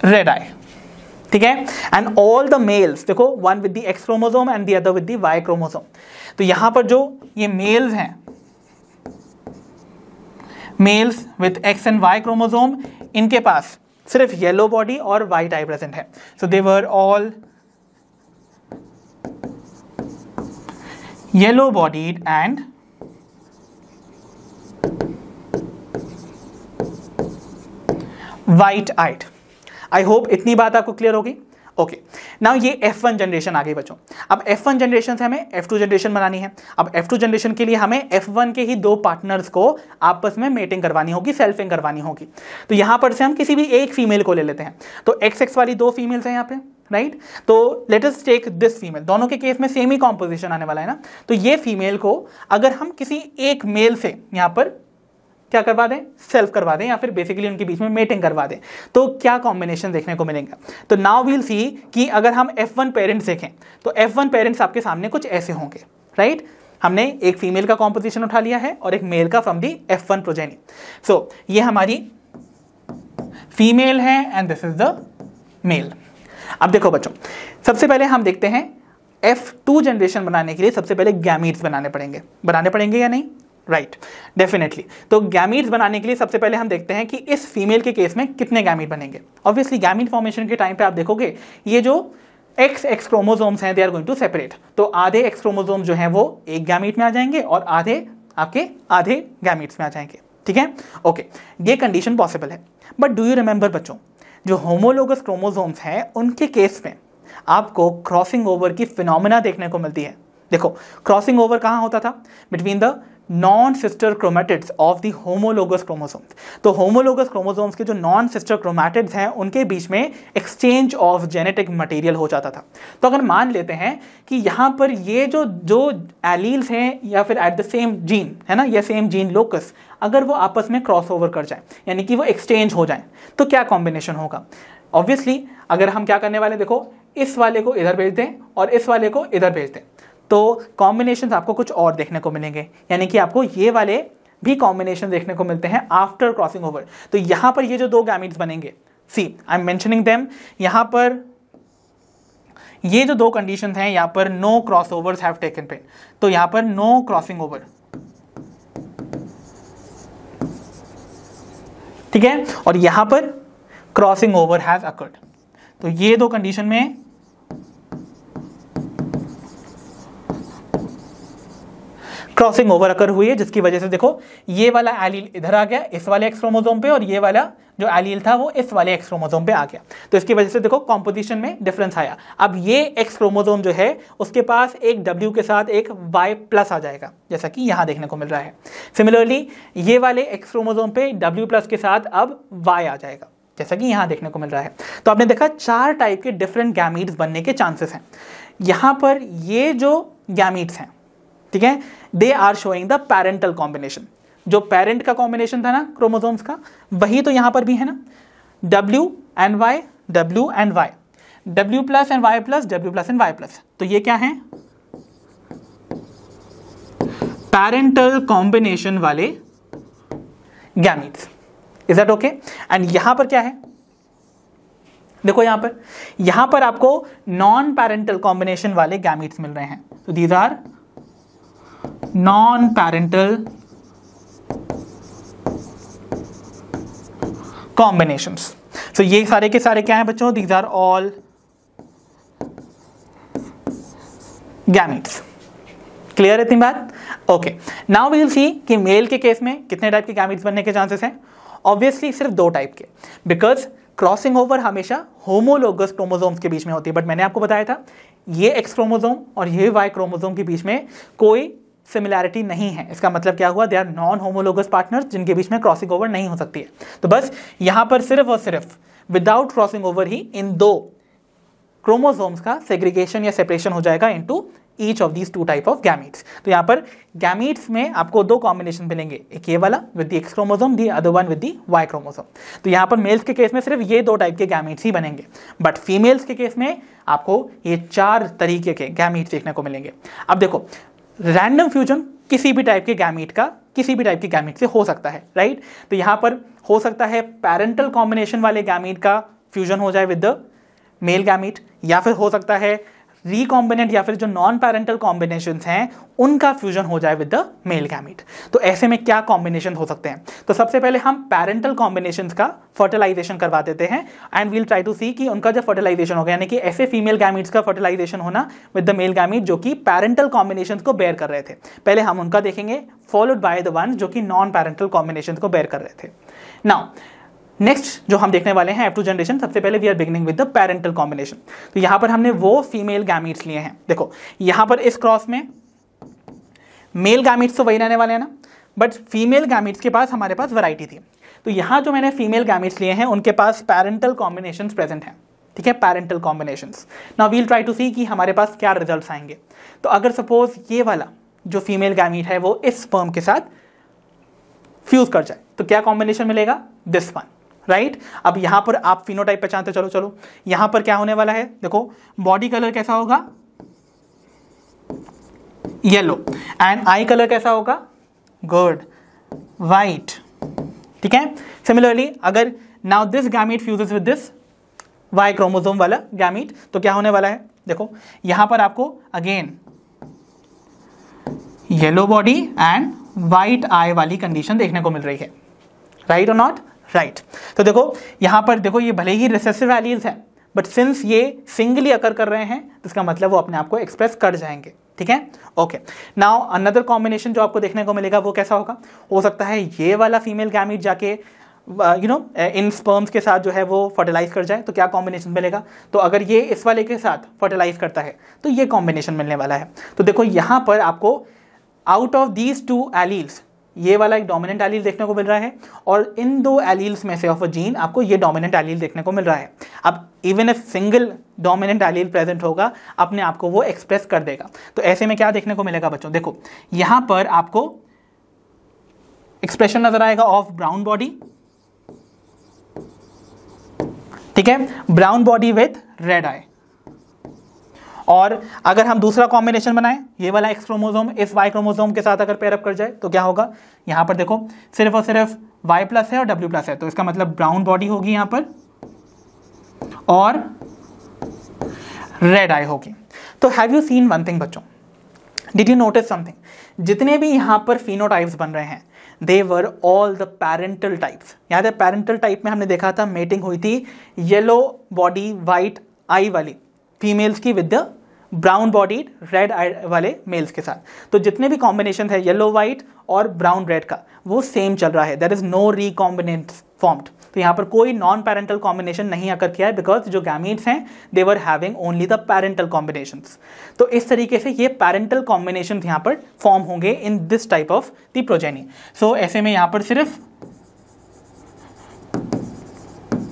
red eye. ठीक है। एंड ऑल द मेल्स देखो one with the X chromosome and the other with the Y chromosome. तो यहां पर जो ये मेल्स हैं, males with X and Y chromosome, इनके पास सिर्फ येलो बॉडी और वाइट आई प्रेजेंट है। So they were all yellow bodied and white eyed. I hope इतनी बात आपको क्लियर होगी। ओके, नाउ ये F1 जनरेशन आ गई बच्चों। अब F1 जनरेशन से हमें F2 जनरेशन बनानी है। अब F2 जनरेशन के लिए हमें F1 के ही दो पार्टनर्स को आपस में मेटिंग करवानी होगी, सेल्फिंग करवानी होगी। तो यहां पर से हम किसी भी एक फीमेल को ले लेते हैं। तो XX वाली दो फीमेल्स हैं यहाँ पे, राइट? तो let us take this female. दोनों के केस में सेम ही कॉम्पोजिशन आने वाला है ना। तो ये फीमेल को अगर हम किसी एक मेल से यहाँ पर क्या करवा दें, सेल्फ करवा दें, या फिर बेसिकली उनके बीच में मेटिंग करवा दें, तो क्या कॉम्बिनेशन देखने को मिलेगा? तो नाउ वील सी कि अगर हम F1 पेरेंट्स देखें तो F1 पेरेंट्स आपके सामने कुछ ऐसे होंगे, राइट? हमने एक फीमेल का कॉम्पोजिशन उठा लिया है और एक मेल का फ्रॉम दी F1 प्रोजेनी। सो ये हमारी फीमेल है and this is the male. अब देखो बच्चों, सबसे पहले हम देखते हैं F2 जनरेशन बनाने के लिए सबसे पहले गैमीट्स बनाने पड़ेंगे या नहीं? Right, definitely. तो गैमीट्स बनाने के लिए सबसे पहले हम देखते हैं कि इस फीमेल के केस में कितने गैमीट बनेंगे। ऑब्वियसली गैमीट फॉर्मेशन के टाइम पे आप देखोगे ये जो एक्स क्रोमोसोम्स हैं they are going to separate. तो आधे एक्स क्रोमोसोम जो हैं वो एक गैमीट में आ जाएंगे और आधे आपके आधे गैमीट्स में आ जाएंगे। ठीक है, ओके, ये कंडीशन पॉसिबल है। बट डू यू रिमेंबर बच्चों, जो होमोलोगस क्रोमोसोम्स हैं उनके केस में आपको क्रॉसिंग ओवर की फिनोमिना देखने को मिलती है। देखो, क्रॉसिंग ओवर कहाँ होता था? Between the non sister chromatids of the homologous chromosomes. तो होमोलोगस क्रोमोसोम्स के जो नॉन सिस्टर क्रोमैटिड्स हैं उनके बीच में एक्सचेंज ऑफ जेनेटिक मटेरियल हो जाता था। तो अगर मान लेते हैं कि यहाँ पर ये जो एलील्स हैं या फिर एट द सेम जीन है ना, या सेम जीन लोकस, अगर वो आपस में क्रॉस ओवर कर जाए यानी कि वो एक्सचेंज हो जाए, तो क्या कॉम्बिनेशन होगा? ऑब्वियसली अगर हम क्या करने वाले, देखो इस वाले को इधर भेज दें और इस वाले को इधर भेज दें, तो कॉम्बिनेशंस आपको कुछ और देखने को मिलेंगे, यानी कि आपको ये वाले भी कॉम्बिनेशन देखने को मिलते हैं आफ्टर क्रॉसिंग ओवर। तो यहां पर ये जो दो गैमीट्स बनेंगे, see I am mentioning them, यहां पर ये जो दो कंडीशंस हैं, यहां पर no crossovers have taken place, तो यहां पर नो क्रॉसिंग ओवर। ठीक है, और यहां पर क्रॉसिंग ओवर हैज अकर्ड। तो ये दो कंडीशन में क्रॉसिंग ओवर अकर हुई है, जिसकी वजह से देखो ये वाला एलील इधर आ गया इस वाले एक्स क्रोमोसोम पे, और ये वाला जो एलील था वो इस वाले एक्स क्रोमोसोम पे आ गया। तो इसकी वजह से देखो कॉम्पोजिशन में डिफरेंस आया। अब ये एक्स क्रोमोसोम जो है उसके पास एक W के साथ एक Y+ आ जाएगा, जैसा कि यहां देखने को मिल रहा है। सिमिलरली ये वाले एक्स क्रोमोसोम पे W+ के साथ अब Y आ जाएगा, जैसा कि यहां देखने को मिल रहा है। तो आपने देखा 4 टाइप के डिफरेंट गैमीट्स बनने के चांसेस हैं। यहां पर ये जो गैमीट्स हैं, ठीक है, they are showing the parental combination. जो पेरेंट का कॉम्बिनेशन था ना क्रोमोसोम्स का, वही तो यहां पर भी है ना, W and Y, W and Y, W+ and Y+, W+ and Y+। तो ये क्या है, पैरेंटल कॉम्बिनेशन वाले gametes. Is that okay? And यहां पर क्या है, देखो यहां पर आपको नॉन पैरेंटल कॉम्बिनेशन वाले गैमीट्स मिल रहे हैं। तो these are non parental combinations. So ये सारे के सारे क्या हैं बच्चों, these are all gametes. Clear है इतनी बात? Okay, now we will see कि मेल के केस में कितने टाइप के गैमीट्स बनने के चांसेस हैं। ऑब्वियसली सिर्फ 2 टाइप के, बिकॉज क्रॉसिंग ओवर हमेशा होमोलोगस क्रोमोसोम्स के बीच में होती है। बट मैंने आपको बताया था ये एक्स क्रोमोसोम और ये वाई क्रोमोसोम के बीच में कोई सिमिलैरिटी नहीं है। इसका मतलब क्या हुआ, they are non homologous partners जिनके बीच में क्रॉसिंग ओवर नहीं हो सकती है। तो बस यहां पर सिर्फ और सिर्फ विदाउट क्रॉसिंग ओवर ही इन 2 क्रोमोसोम्स का सेग्रीगेशन या सेपरेशन हो जाएगा into each of these 2 type of gametes. तो यहां पर गैमीट्स में आपको 2 कॉम्बिनेशन मिलेंगे, एक ये वाला with the X chromosome, the other one with the Y chromosome. तो यहां पर मेल्स के केस में सिर्फ ये 2 टाइप के गैमीट्स ही बनेंगे, बट फीमेल्स के केस में आपको ये 4 तरीके के गैमीट्स देखने को मिलेंगे। अब देखो, रैंडम फ्यूजन किसी भी टाइप के गैमीट का किसी भी टाइप के गैमीट से हो सकता है, राइट? तो यहां पर हो सकता है पैरेंटल कॉम्बिनेशन वाले गैमीट का फ्यूजन हो जाए विद द मेल गैमीट, या फिर हो सकता है रिकॉम्बिनेंट या फिर जो नॉन पैरेंटल कॉम्बिनेशंस हैं उनका फ्यूजन हो जाए विद द मेल गैमीट। तो ऐसे में क्या कॉम्बिनेशन हो सकते हैं? तो सबसे पहले हम पैरेंटल कॉम्बिनेशंस का फर्टिलाइजेशन करवा देते हैं and we'll try to see कि उनका जब फर्टिलाइजेशन हो गया, यानी कि ऐसे फीमेल गैमीट्स का फर्टिलाइजेशन होना विद द मेल गैमीट जो कि पैरेंटल कॉम्बिनेशंस को बेयर कर रहे थे, पहले हम उनका देखेंगे, फॉलोड बाय द वन जो कि नॉन पैरेंटल कॉम्बिनेशंस को बेयर कर रहे थे। नाउ नेक्स्ट जो हम देखने वाले हैं F2 जनरेशन, सबसे पहले we are beginning with the parental combination. तो यहां पर हमने वो फीमेल गैमीट्स लिए हैं। देखो यहां पर इस क्रॉस में मेल गैमीट्स तो वही रहने वाले हैं ना, बट फीमेल गैमीट्स के पास हमारे पास वैरायटी थी। तो यहां जो मैंने फीमेल गैमीट्स लिए हैं उनके पास पैरेंटल कॉम्बिनेशंस प्रेजेंट हैं, ठीक है, parental combinations. Now we'll try to see कि हमारे पास क्या रिजल्ट्स आएंगे। तो अगर सपोज ये वाला जो फीमेल गैमीट है वो इस स्पर्म के साथ फ्यूज कर जाए तो क्या कॉम्बिनेशन मिलेगा, दिस वन, राइट? अब यहां पर आप फिनोटाइप पहचानते, चलो यहां पर क्या होने वाला है, देखो बॉडी कलर कैसा होगा, येलो, एंड आई कलर कैसा होगा, गुड, वाइट, ठीक है। सिमिलरली अगर now this gamete fuses with this Y chromosome वाला गैमीट तो क्या होने वाला है, देखो यहां पर आपको again yellow body and white eye वाली कंडीशन देखने को मिल रही है, राइट और नॉट, राइट। तो देखो यहां पर देखो ये भले ही रिसेसिव एलील्स हैं बट सिंस ये सिंगली अकर कर रहे हैं तो इसका मतलब वो अपने आप को एक्सप्रेस कर जाएंगे, ठीक है। ओके, नाउ अनदर कॉम्बिनेशन जो आपको देखने को मिलेगा वो कैसा होगा, हो सकता है ये वाला फीमेल गैमीट जाके इन स्पर्म्स के साथ जो है वो फर्टिलाइज कर जाए, तो क्या कॉम्बिनेशन मिलेगा, तो अगर ये इस वाले के साथ फर्टिलाइज करता है तो ये कॉम्बिनेशन मिलने वाला है। तो देखो यहां पर आपको आउट ऑफ दीज 2 एलील्स ये वाला एक डोमिनेंट एलील देखने को मिल रहा है और इन 2 एलील्स में से ऑफ अ जीन आपको ये डोमिनेंट एलील देखने को मिल रहा है। अब even if single dominant allele present होगा अपने आप को वो एक्सप्रेस कर देगा। तो ऐसे में क्या देखने को मिलेगा बच्चों, देखो यहां पर आपको एक्सप्रेशन नजर आएगा ऑफ ब्राउन बॉडी, ठीक है, ब्राउन बॉडी विथ रेड आई। और अगर हम दूसरा कॉम्बिनेशन बनाएं, ये वाला एक्स क्रोमोसोम इस वाई क्रोमोसोम के साथ अगर पेयरअप कर जाए तो क्या होगा, यहां पर देखो सिर्फ और सिर्फ Y+ है और W+ है, तो इसका मतलब ब्राउन बॉडी होगी यहां पर और रेड आई होगी। तो have you seen one thing बच्चों, डिड यू नोटिस समथिंग, जितने भी यहां पर फिनोटाइप्स बन रहे हैं they were all the parental types. याद है पैरेंटल टाइप में हमने देखा था मेटिंग हुई थी येलो बॉडी वाइट आई वाली फीमेल्स की with the brown bodied red eye वाले मेल्स के साथ। तो जितने भी कॉम्बिनेशन है येलो वाइट और ब्राउन रेड का वो सेम चल रहा है, there is no recombinant formed. तो यहाँ पर कोई नॉन पैरेंटल कॉम्बिनेशन नहीं आकर किया है, बिकॉज जो गैमीट्स हैं they were having only the parental combinations. तो इस तरीके से ये पैरेंटल कॉम्बिनेशन यहाँ पर फॉर्म होंगे in this type of the progeny. So ऐसे में यहाँ पर सिर्फ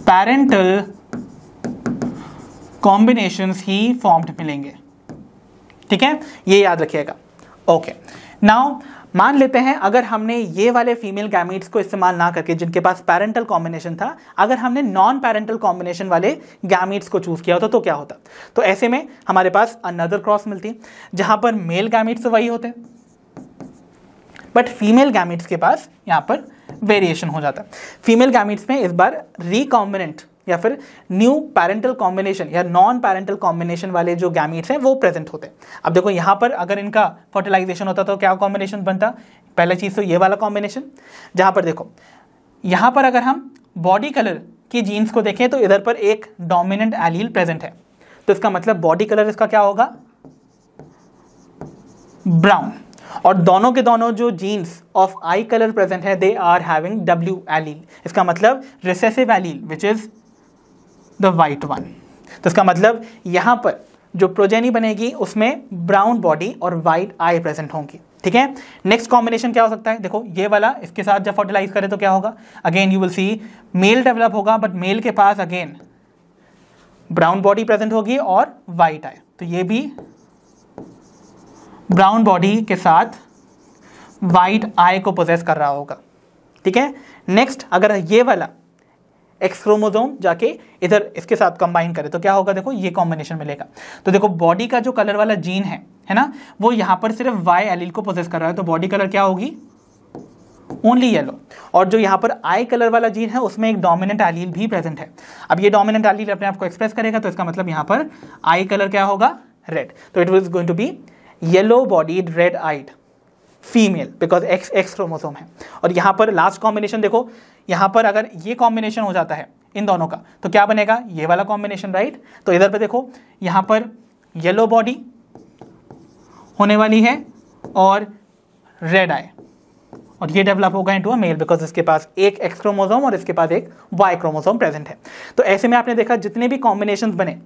पैरेंटल कॉम्बिनेशंस ही फॉर्म्ड मिलेंगे, ठीक है, ये याद रखिएगा। ओके, नाउ मान लेते हैं अगर हमने ये वाले फीमेल गैमीट्स को इस्तेमाल ना करके, जिनके पास पैरेंटल कॉम्बिनेशन था, अगर हमने नॉन पैरेंटल कॉम्बिनेशन वाले गैमीट्स को चूज किया होता तो क्या होता। तो ऐसे में हमारे पास अनदर क्रॉस मिलती जहां पर मेल गैमीट्स तो वही होते बट फीमेल गैमीट्स के पास यहां पर वेरिएशन हो जाता। फीमेल गैमीट्स में इस बार रिकॉम्बिनेंट या फिर न्यू पैरेंटल कॉम्बिनेशन या नॉन पैरेंटल कॉम्बिनेशन वाले जो गैमीट्स हैं वो प्रेजेंट होते हैं। अब देखो यहाँ पर अगर इनका फर्टिलाइजेशन होता तो क्या कॉम्बिनेशन बनता। पहला चीज़ तो ये वाला कॉम्बिनेशन, जहाँ पर देखो यहाँ पर अगर हम बॉडी कलर की जीन्स को देखें तो इधर पर एक डोमिनेंट एलील प्रेजेंट है, तो इसका मतलब बॉडी कलर इसका क्या होगा, ब्राउन। और दोनों के दोनों जो genes of eye colour present है they are having W allele, इसका मतलब recessive allele which is the white one. तो इसका मतलब यहाँ पर जो प्रोजेनी बनेगी उसमें ब्राउन बॉडी और वाइट आई प्रेजेंट होंगी, ठीक है। नेक्स्ट कॉम्बिनेशन क्या हो सकता है, देखो ये वाला इसके साथ जब फर्टिलाइज करें तो क्या होगा, again you will see male develop होगा, बट मेल के पास अगेन ब्राउन बॉडी प्रेजेंट होगी और वाइट आई, तो ये भी ब्राउन बॉडी के साथ वाइट आई को पोजेस कर रहा होगा, ठीक है। नेक्स्ट अगर ये वाला एक्स क्रोमोसोम जाके इधर इसके साथ कंबाइन करे तो क्या होगा, देखो ये कॉम्बिनेशन मिलेगा। तो देखो बॉडी का जो कलर वाला जीन है ना, वो यहाँ पर सिर्फ वाई एलील को पोजेस कर रहा है, तो बॉडी कलर क्या होगी, ओनली येलो। और जो यहाँ पर आई कलर वाला जीन है उसमें एक डोमिनेंट एलील भी प्रेजेंट है। अब ये डोमिनेंट एलील अपने आप को एक्सप्रेस करेगा, तो इसका मतलब यहाँ पर आई कलर क्या होगा, रेड। तो it was going to be yellow bodied red eyed female, because X chromosome है। और यहाँ पर लास्ट कॉम्बिनेशन देखो, यहाँ पर अगर ये कॉम्बिनेशन हो जाता है इन दोनों का तो क्या बनेगा, ये वाला कॉम्बिनेशन, राइट। तो इधर पे देखो यहाँ पर येलो बॉडी होने वाली है और रेड आई, और ये डेवलप होगा इनटू अ मेल बिकॉज इसके पास एक एक्स क्रोमोसोम और इसके पास एक वाई क्रोमोसोम प्रेजेंट है। तो ऐसे में आपने देखा जितने भी कॉम्बिनेशंस बने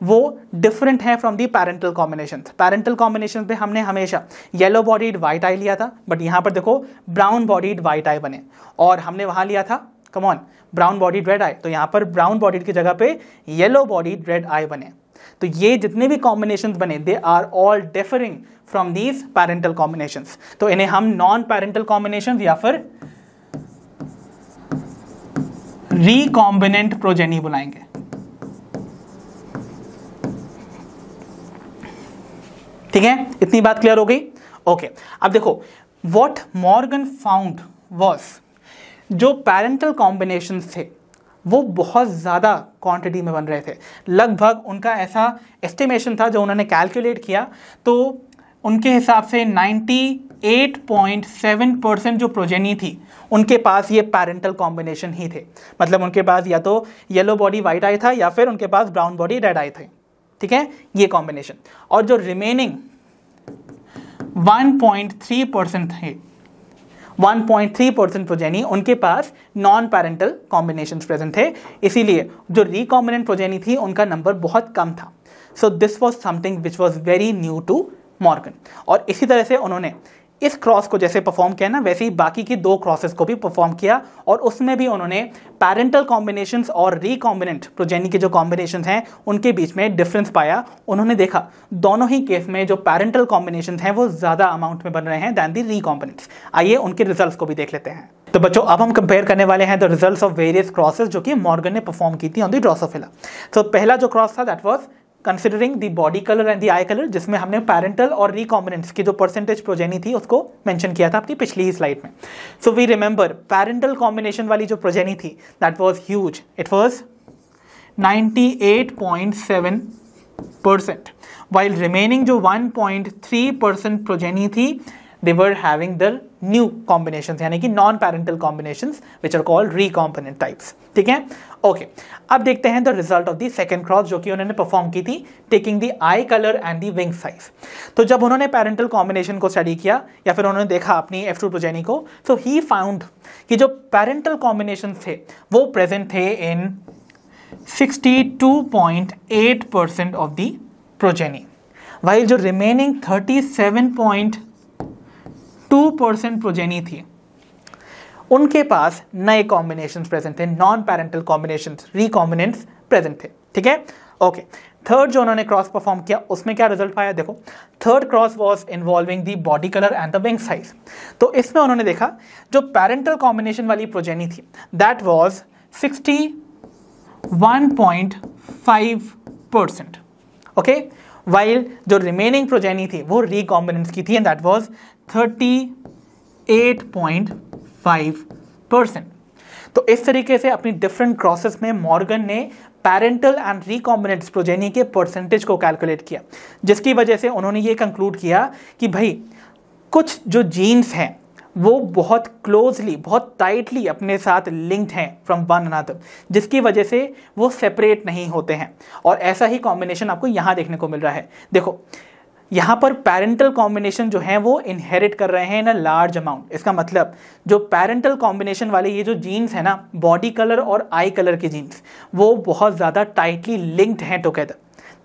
वो डिफरेंट है from the parental combination. Parental combination पे हमने हमेशा येलो बॉडीड वाइट आई लिया था, बट यहाँ पर देखो ब्राउन बॉडीड वाइट आई बने, और हमने वहाँ लिया था come on brown bodied red eye, तो यहाँ पर ब्राउन बॉडीड की जगह पे येलो बॉडीड रेड आई बने। तो ये जितने भी कॉम्बिनेशन बने they are all differing from these parental combinations. तो इन्हें हम नॉन पैरेंटल कॉम्बिनेशन या फिर रिकॉम्बिनेंट प्रोजेनी बुलाएंगे, ठीक है। इतनी बात क्लियर हो गई, ओके। अब देखो व्हाट मॉर्गन फाउंड वाज, जो पैरेंटल कॉम्बिनेशंस थे वो बहुत ज़्यादा क्वांटिटी में बन रहे थे। लगभग उनका ऐसा एस्टिमेशन था जो उन्होंने कैलकुलेट किया, तो उनके हिसाब से 98.7% जो प्रोजेनी थी उनके पास ये पैरेंटल कॉम्बिनेशन ही थे। मतलब उनके पास या तो येलो बॉडी वाइट आई था या फिर उनके पास ब्राउन बॉडी रेड आई थे, ठीक है, ये कॉम्बिनेशन। और जो रिमेनिंग 1.3% थे, 1.3% प्रोजेनी उनके पास नॉन पैरेंटल कॉम्बिनेशंस प्रेजेंट थे, इसीलिए जो रिकॉम्बिनेंट प्रोजेनी थी उनका नंबर बहुत कम था। So this was something which was very new to Morgan. और इसी तरह से उन्होंने इस क्रॉस को जैसे परफॉर्म किया ना, वैसे ही बाकी की दो क्रॉसेस को भी परफॉर्म किया, और उसमें भी उन्होंने पैरेंटल कॉम्बिनेशंस और रिकॉम्बिनेंट प्रोजेनी के जो कॉम्बिनेशंस हैं उनके बीच में डिफरेंस पाया। उन्होंने देखा दोनों ही केस में जो पैरेंटल कॉम्बिनेशंस हैं वो ज़्यादा अमाउंट में बन रहे हैं दैन दी रिकॉम्बिनेंट्स। आइए उनके रिजल्ट्स को भी देख लेते हैं। तो बच्चों अब हम कंपेयर करने वाले हैं the results of various crosses जो कि मॉर्गन ने परफॉर्म की थी ऑन द ड्रोसोफिला। तो पहला जो क्रॉस था that was considering the body colour and the eye colour, जिसमें हमने पैरेंटल और रिकॉम्बिनेंट्स की जो परसेंटेज प्रोजेनी थी उसको मेंशन किया था अपनी पिछली ही स्लाइड में। So we remember parental combination वाली जो प्रोजेनी थी that was huge, it was 98.7%, while remaining जो 1.3% प्रोजेनी थी they were having the new combinations यानी कि non parental combinations which are called recombinant types. ठीक है, ओके। अब देखते हैं the result of the second cross जो कि उन्होंने परफॉर्म की थी, taking the eye colour and the wing size. तो जब उन्होंने पैरेंटल कॉम्बिनेशन को स्टडी किया या फिर उन्होंने देखा अपनी F2 प्रोजेनी को, तो ही फाउंड कि जो पैरेंटल कॉम्बिनेशन थे वो प्रेजेंट थे इन 62.8% ऑफ द प्रोजेनी, वाइल जो रिमेनिंग 37.2% प्रोजेनी थी उनके पास नए कॉम्बिनेशंस प्रेजेंट थे, non parental combinations, recombinants present थे। ठीक है, ओके। थर्ड जो उन्होंने क्रॉस परफॉर्म किया उसमें क्या रिजल्ट पाया, देखो third cross was involving the body colour and the wing size. तो इसमें उन्होंने देखा जो पैरेंटल कॉम्बिनेशन वाली प्रोजेनी थी दैट वाज 61.5%, ओके, वाइल जो रिमेनिंग प्रोजेनी थी वो रिकॉम्बिनेंट्स की थी एंड दैट वाज 38.5%। तो इस तरीके से अपनी डिफरेंट क्रॉसेस में मॉर्गन ने पैरेंटल एंड रिकॉम्बिनेंट्स प्रोजेनी के परसेंटेज को कैलकुलेट किया, जिसकी वजह से उन्होंने ये कंक्लूड किया कि भाई कुछ जो जीन्स हैं वो बहुत क्लोजली, बहुत टाइटली अपने साथ लिंक्ड हैं फ्रॉम वन अनदर, जिसकी वजह से वो सेपरेट नहीं होते हैं। और ऐसा ही कॉम्बिनेशन आपको यहाँ देखने को मिल रहा है। देखो यहाँ पर पैरेंटल कॉम्बिनेशन जो है वो इनहेरिट कर रहे हैं इन अ लार्ज अमाउंट। इसका मतलब जो पैरेंटल कॉम्बिनेशन वाले ये जो जीन्स है ना, बॉडी कलर और आई कलर के जीन्स, वो बहुत ज़्यादा टाइटली लिंक्ड हैं टुगेदर,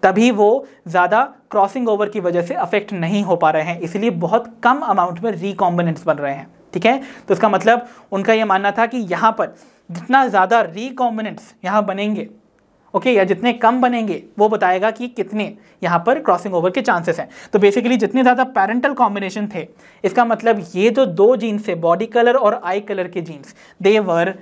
तभी वो ज़्यादा क्रॉसिंग ओवर की वजह से अफेक्ट नहीं हो पा रहे हैं, इसलिए बहुत कम अमाउंट में रिकॉम्बिनेंट्स बन रहे हैं। ठीक है, तो इसका मतलब उनका ये मानना था कि यहाँ पर जितना ज़्यादा रिकॉम्बिनेंट्स यहाँ बनेंगे, ओके, या जितने कम बनेंगे वो बताएगा कि कितने यहाँ पर क्रॉसिंग ओवर के चांसेस हैं। तो बेसिकली जितने ज़्यादा पैरेंटल कॉम्बिनेशन थे, इसका मतलब ये जो दो जीन्स थे, बॉडी कलर और आई कलर के जीन्स, दे वर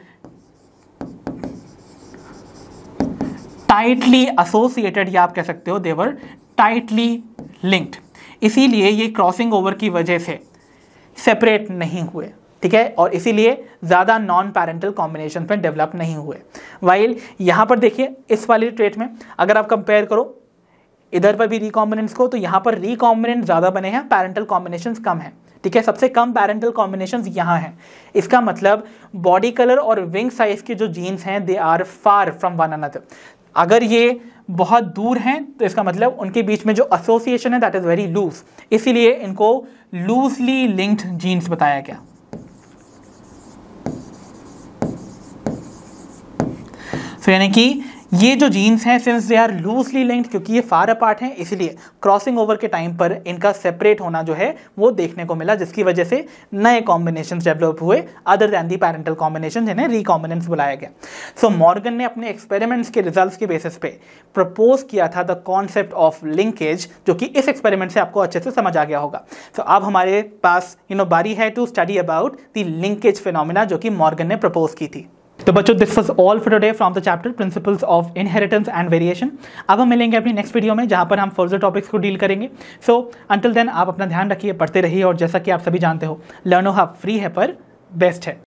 टाइटली एसोसिएटेड, या आप कह सकते हो दे वर टाइटली लिंक्ड, इसीलिए ये क्रॉसिंग ओवर की वजह से सेपरेट नहीं हुए। ठीक है, और इसीलिए ज़्यादा नॉन पैरेंटल कॉम्बिनेशन पे डेवलप नहीं हुए। वाइल यहाँ पर देखिए इस वाली ट्रेट में अगर आप कंपेयर करो इधर पर भी रिकॉम्बिनेंट्स को, तो यहाँ पर रिकॉम्बिनेंट ज़्यादा बने हैं, पैरेंटल कॉम्बिनेशंस कम हैं। ठीक है, सबसे कम पैरेंटल कॉम्बिनेशंस यहाँ हैं। इसका मतलब बॉडी कलर और विंग साइज के जो जीन्स हैं they are far from one another. अगर ये बहुत दूर हैं तो इसका मतलब उनके बीच में जो एसोसिएशन है दैट इज़ वेरी लूज, इसीलिए इनको लूजली लिंक्ड जीन्स बताया गया। तो यानी कि ये जो जीन्स हैं since they are loosely linked, क्योंकि ये फार अपार्ट हैं, इसलिए क्रॉसिंग ओवर के टाइम पर इनका सेपरेट होना जो है वो देखने को मिला, जिसकी वजह से नए कॉम्बिनेशंस डेवलप हुए other than the parental combination, जिन्हें रिकॉम्बिनेंट्स बुलाया गया। सो मॉर्गन ने अपने एक्सपेरिमेंट्स के रिजल्ट्स के बेसिस पे प्रपोज किया था द कॉन्सेप्ट ऑफ लिंकेज, जो कि इस एक्सपेरिमेंट से आपको अच्छे से समझ आ गया होगा। तो अब हमारे पास बारी है to study about the linkage phenomena जो कि मॉर्गन ने प्रपोज की थी। तो बच्चों this was all for today from the chapter principles of inheritance and variation. अब हम मिलेंगे अपनी नेक्स्ट वीडियो में जहां पर हम फर्दर टॉपिक्स को डील करेंगे। सो अंटिल देन आप अपना ध्यान रखिए, पढ़ते रहिए, और जैसा कि आप सभी जानते हो लर्नो हब फ्री है पर बेस्ट है।